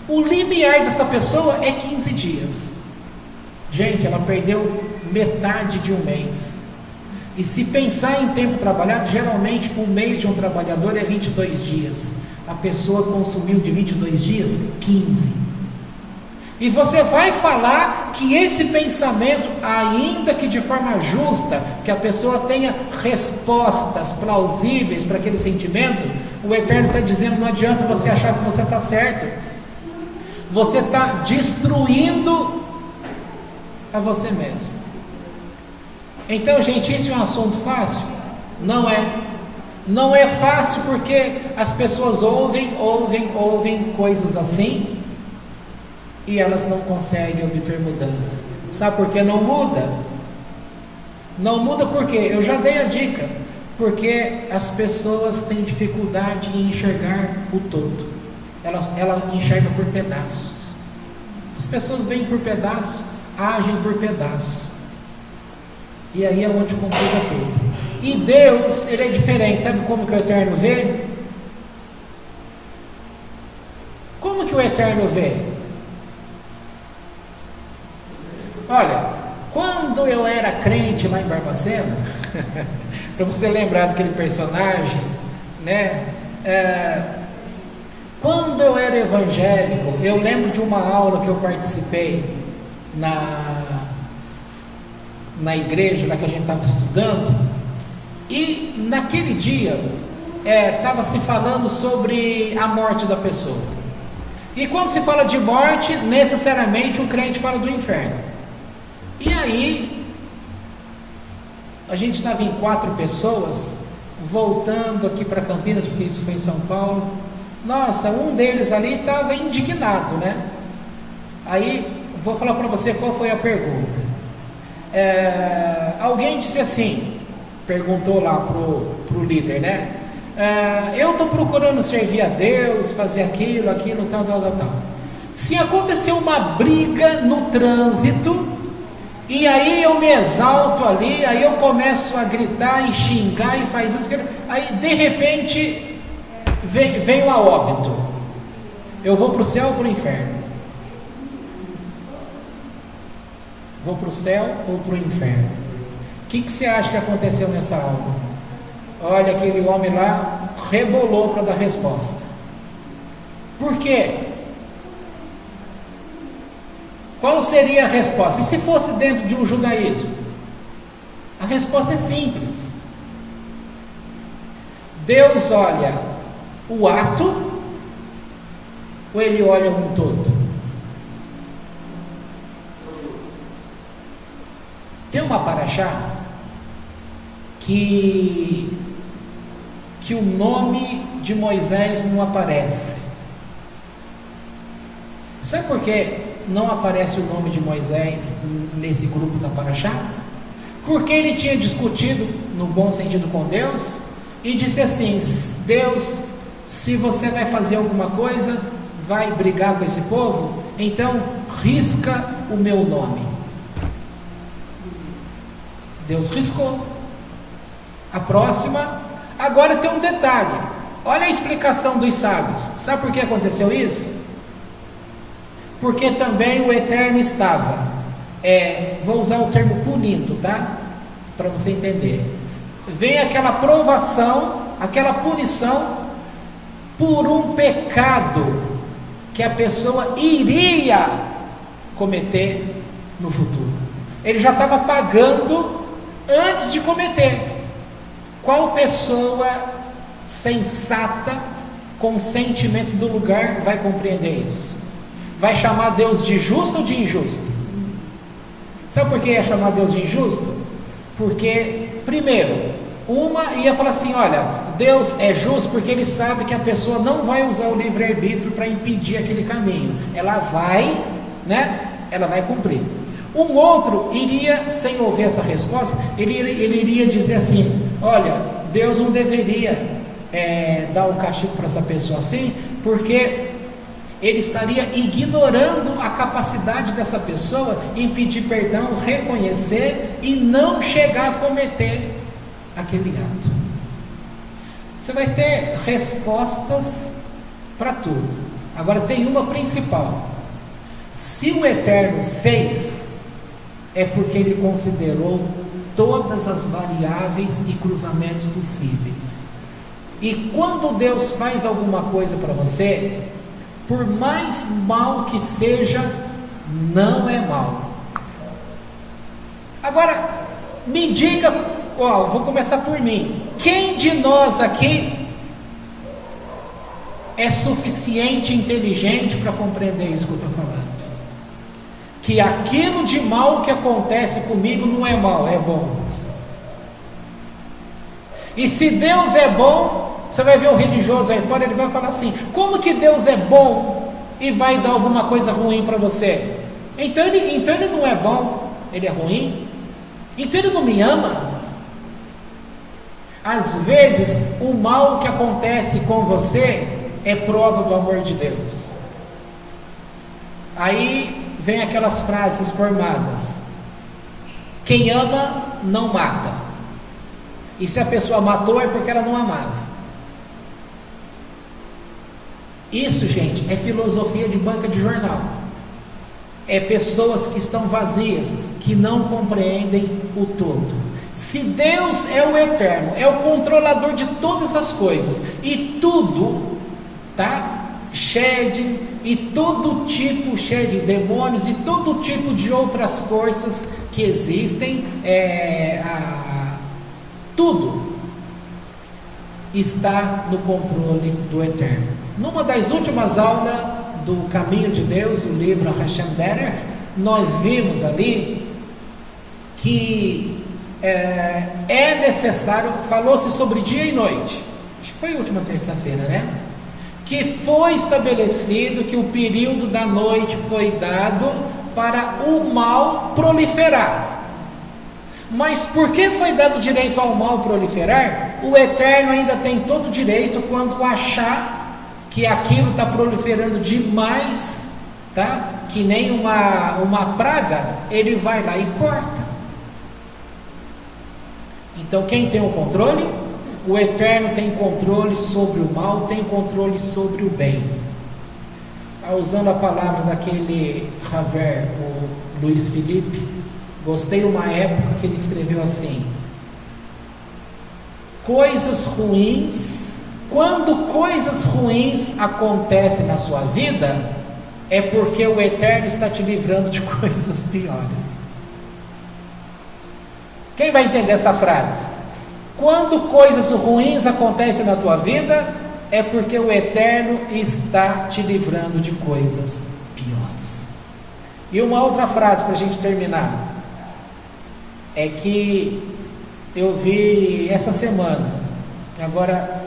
O limiar dessa pessoa é 15 dias. Gente, ela perdeu metade de um mês. E se pensar em tempo trabalhado, geralmente um mês de um trabalhador é 22 dias. A pessoa consumiu de 22 dias 15. E você vai falar que esse pensamento, ainda que de forma justa, que a pessoa tenha respostas plausíveis para aquele sentimento, o Eterno está dizendo: não adianta você achar que você está certo, você está destruindo a você mesmo. Então, gente, isso é um assunto fácil? Não é. Não é fácil porque as pessoas ouvem coisas assim e elas não conseguem obter mudança. Sabe por que não muda? Não muda porque, eu já dei a dica, porque as pessoas têm dificuldade em enxergar o todo. Ela enxerga por pedaços. As pessoas veem por pedaços, agem por pedaços. E aí é onde complica tudo. E Deus, Ele é diferente. Sabe como que o Eterno vê? Como que o Eterno vê? Olha, quando eu era crente lá em Barbacena, para você lembrar daquele personagem, né? Quando eu era evangélico, eu lembro de uma aula que eu participei na igreja lá que a gente estava estudando, e naquele dia estava se falando sobre a morte da pessoa. E quando se fala de morte, necessariamente o crente fala do inferno. E aí a gente estava em 4 pessoas voltando aqui para Campinas, porque isso foi em São Paulo. Nossa, um deles ali estava indignado, né? Aí vou falar para você qual foi a pergunta. Alguém disse assim, perguntou lá pro líder, né? Eu estou procurando servir a Deus, fazer aquilo, tal. Se acontecer uma briga no trânsito, e aí eu me exalto ali, aí eu começo a gritar e xingar e faz isso, aí de repente venho a óbito, eu vou para o céu ou para o inferno? Vou para o céu ou para o inferno? O que você acha que aconteceu nessa aula? Olha, aquele homem lá rebolou para dar resposta. Por quê? Qual seria a resposta? E se fosse dentro de um judaísmo? A resposta é simples. Deus olha o ato ou Ele olha um todo? Tem uma paraxá que o nome de Moisés não aparece. Sabe por que não aparece o nome de Moisés nesse grupo da paraxá? Porque ele tinha discutido no bom sentido com Deus e disse assim: Deus, se você vai fazer alguma coisa, vai brigar com esse povo, então risca o meu nome. Deus riscou. A próxima, agora tem um detalhe, olha a explicação dos sábios. Sabe por que aconteceu isso? Porque também o Eterno estava, vou usar o termo punindo, tá? Para você entender. Vem aquela provação, aquela punição por um pecado que a pessoa iria cometer no futuro. Ele já estava pagando antes de cometer. Qual pessoa sensata, com sentimento do lugar, vai compreender isso? Vai chamar Deus de justo ou de injusto? Sabe por que ia chamar Deus de injusto? Porque, primeiro, uma ia falar assim: olha, Deus é justo porque Ele sabe que a pessoa não vai usar o livre-arbítrio para impedir aquele caminho. Ela vai, né? Ela vai cumprir. Um outro iria, sem ouvir essa resposta, ele iria dizer assim: olha, Deus não deveria dar o castigo para essa pessoa assim, porque Ele estaria ignorando a capacidade dessa pessoa em pedir perdão, reconhecer e não chegar a cometer aquele ato. Você vai ter respostas para tudo. Agora tem uma principal: se o Eterno fez, é porque Ele considerou todas as variáveis e cruzamentos possíveis. E quando Deus faz alguma coisa para você, por mais mal que seja, não é mal. Agora, me diga, vou começar por mim. Quem de nós aqui é suficiente inteligente para compreender isso que eu estou falando? Que aquilo de mal que acontece comigo não é mal, é bom. E se Deus é bom, você vai ver um religioso aí fora, ele vai falar assim: como que Deus é bom e vai dar alguma coisa ruim para você? Então ele não é bom, ele é ruim. Então ele não me ama. Às vezes o mal que acontece com você é prova do amor de Deus. Aí vem aquelas frases formadas: quem ama não mata. E se a pessoa matou é porque ela não amava. Isso, gente, é filosofia de banca de jornal. É pessoas que estão vazias, que não compreendem o todo. Se Deus é o eterno, é o controlador de todas as coisas, e tudo, tá? Shed, e todo tipo, shed, demônios, e todo tipo de outras forças que existem, tudo está no controle do eterno. Numa das últimas aulas do Caminho de Deus, o livro Hashem Derech, nós vimos ali que é necessário, falou-se sobre dia e noite, acho que foi a última terça-feira, né? Que foi estabelecido que o período da noite foi dado para o mal proliferar. Mas por que foi dado direito ao mal proliferar? O Eterno ainda tem todo o direito, quando achar que aquilo está proliferando demais, tá? Que nem uma praga, ele vai lá e corta. Então quem tem o controle? O Eterno tem controle sobre o mal, tem controle sobre o bem. Usando a palavra daquele Haver, o Luiz Felipe, gostei uma época que ele escreveu assim: coisas ruins, quando coisas ruins acontecem na sua vida, é porque o Eterno está te livrando de coisas piores. Quem vai entender essa frase? Quando coisas ruins acontecem na tua vida, é porque o Eterno está te livrando de coisas piores. E uma outra frase para a gente terminar, é que eu vi essa semana. Agora,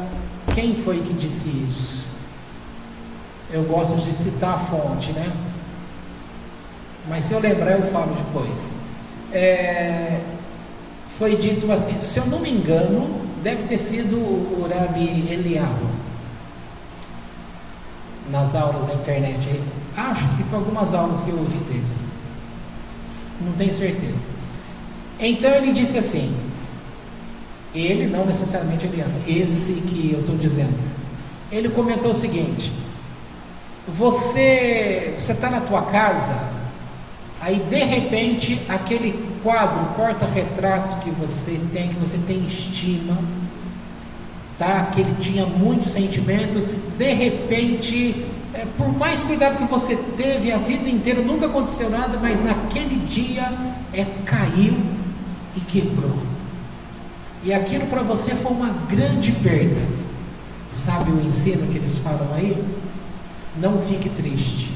quem foi que disse isso? Eu gosto de citar a fonte, né? Mas se eu lembrar eu falo depois. Foi dito, se eu não me engano, deve ter sido o Rabi Eliyahu, nas aulas da internet aí. Acho que foi algumas aulas que eu ouvi dele, não tenho certeza. Então ele disse assim, ele não necessariamente Eliyahu, esse que eu estou dizendo, ele comentou o seguinte: você está na tua casa, aí de repente aquele quadro, porta-retrato que você tem estima, tá? Que ele tinha muito sentimento, de repente, por mais cuidado que você teve a vida inteira, nunca aconteceu nada, mas naquele dia caiu e quebrou. E aquilo para você foi uma grande perda. Sabe o ensino que eles falam aí? Não fique triste.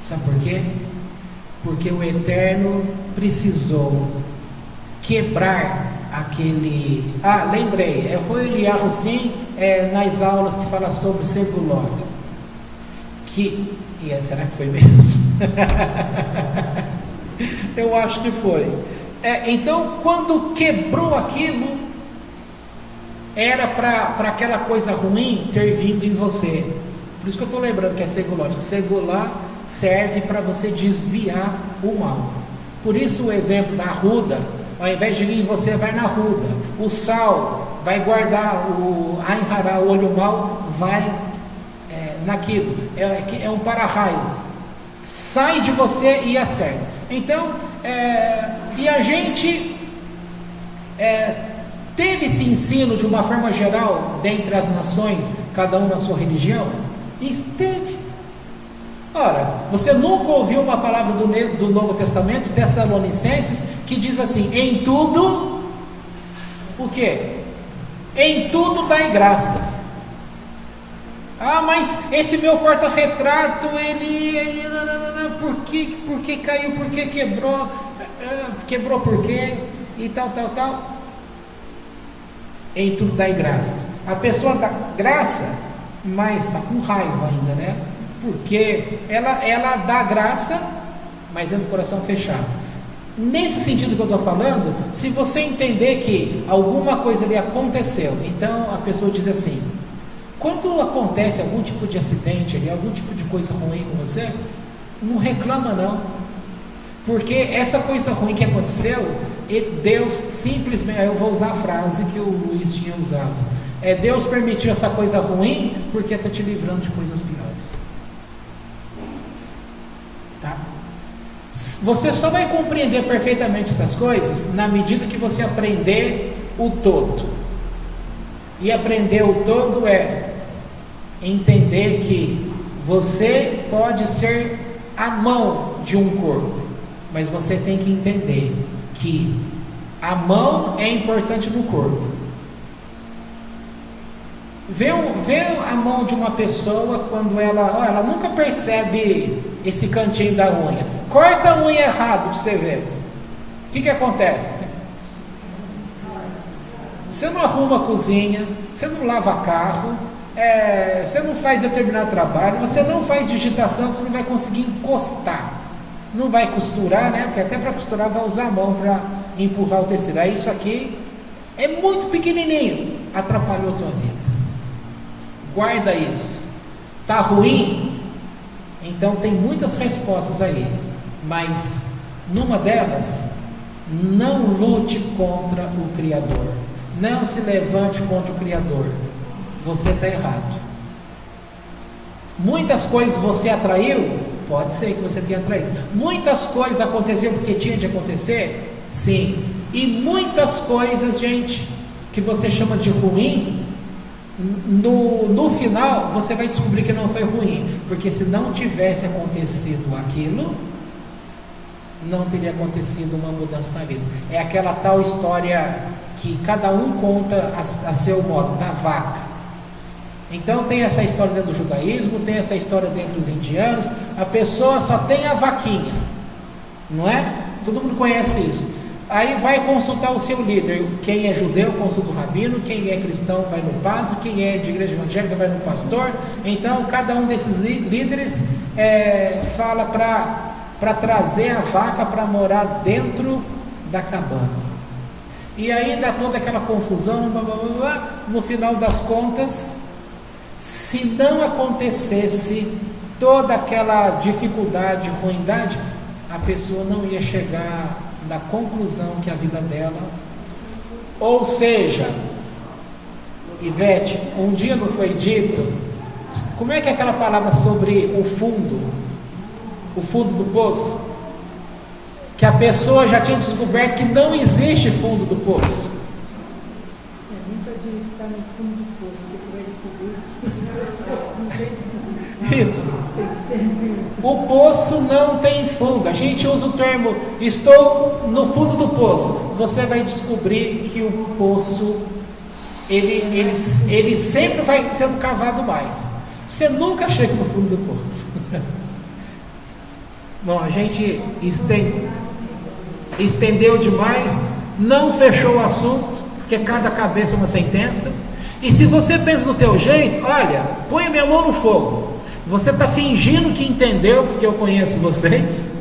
Sabe por quê? Porque o Eterno precisou quebrar aquele... lembrei, foi Eliyahu sim, nas aulas que fala sobre Segulot. Será que foi mesmo? Eu acho que foi. Então, quando quebrou aquilo, era para aquela coisa ruim ter vindo em você. Por isso que eu estou lembrando que é Segulot. Segulá serve para você desviar o mal. Por isso o exemplo da arruda, ao invés de vir em você, vai na arruda. O sal vai guardar o Ainhará, o olho mau, vai naquilo. É um para-raio. Sai de você e acerta. Então, e a gente teve esse ensino de uma forma geral, dentre as nações, cada um na sua religião? Esteve. Ora, você nunca ouviu uma palavra do Novo Testamento, Tessalonicenses, que diz assim: em tudo, o quê? Em tudo dai graças. Ah, mas esse meu porta-retrato, ele por que caiu, por que quebrou, quebrou por quê, e tal. Em tudo dai graças. A pessoa dá graça, mas está com raiva ainda, né? Porque ela dá graça, mas é do coração fechado. Nesse sentido que eu estou falando, se você entender que alguma coisa ali aconteceu, então a pessoa diz assim: quando acontece algum tipo de acidente ali, algum tipo de coisa ruim com você, não reclama não, porque essa coisa ruim que aconteceu, Deus simplesmente, eu vou usar a frase que o Luiz tinha usado, Deus permitiu essa coisa ruim porque está te livrando de coisas piores. Tá? Você só vai compreender perfeitamente essas coisas na medida que você aprender o todo. E aprender o todo é entender que você pode ser a mão de um corpo, mas você tem que entender que a mão é importante no corpo. Vê a mão de uma pessoa quando ela nunca percebe esse cantinho da unha. Corta a unha errado para você ver. O que acontece? Você não arruma a cozinha, você não lava carro, você não faz determinado trabalho, você não faz digitação, você não vai conseguir encostar. Não vai costurar, né? Porque até para costurar vai usar a mão para empurrar o tecido. Aí isso aqui é muito pequenininho, atrapalhou a tua vida. Guarda isso. Tá ruim? Então tem muitas respostas aí, mas numa delas, não lute contra o Criador, não se levante contra o Criador. Você está errado. Muitas coisas você atraiu, pode ser que você tenha atraído. Muitas coisas aconteceram porque tinha de acontecer, sim. E muitas coisas, gente, que você chama de ruim, no final você vai descobrir que não foi ruim, porque se não tivesse acontecido aquilo, não teria acontecido uma mudança na vida. É aquela tal história que cada um conta a seu modo, da vaca. Então tem essa história dentro do judaísmo, tem essa história dentro dos indianos. A pessoa só tem a vaquinha, não é? Todo mundo conhece isso. Aí vai consultar o seu líder. Quem é judeu consulta o rabino, quem é cristão vai no padre, quem é de igreja evangélica vai no pastor. Então cada um desses líderes fala para trazer a vaca para morar dentro da cabana. E aí dá toda aquela confusão, blá, blá, blá, blá. No final das contas, se não acontecesse toda aquela dificuldade, ruindade, a pessoa não ia chegar na conclusão que a vida dela, ou seja, Ivete, um dia não foi dito, como é que é aquela palavra sobre o fundo do poço, que a pessoa já tinha descoberto que não existe fundo do poço. Nunca digo que está no fundo do poço, porque você vai descobrir. Isso. O poço não tem fundo. A gente usa o termo estou no fundo do poço. Você vai descobrir que o poço ele sempre vai sendo cavado mais. Você nunca chega no fundo do poço. Bom, a gente estendeu demais, não fechou o assunto, porque cada cabeça é uma sentença. E se você pensa do teu jeito, olha, põe a minha mão no fogo. Você está fingindo que entendeu, porque eu conheço vocês,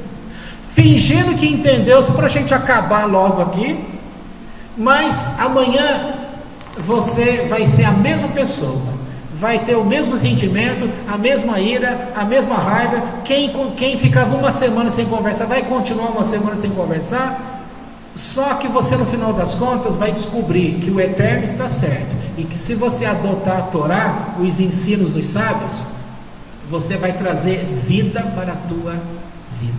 fingindo que entendeu, só para a gente acabar logo aqui, mas amanhã você vai ser a mesma pessoa, vai ter o mesmo sentimento, a mesma ira, a mesma raiva. Quem ficava uma semana sem conversar, vai continuar uma semana sem conversar, só que você no final das contas vai descobrir que o Eterno está certo, e que se você adotar a Torá, os ensinos dos sábios, você vai trazer vida para a tua vida.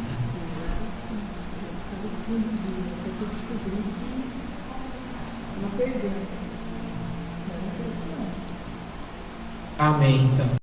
Amém, então.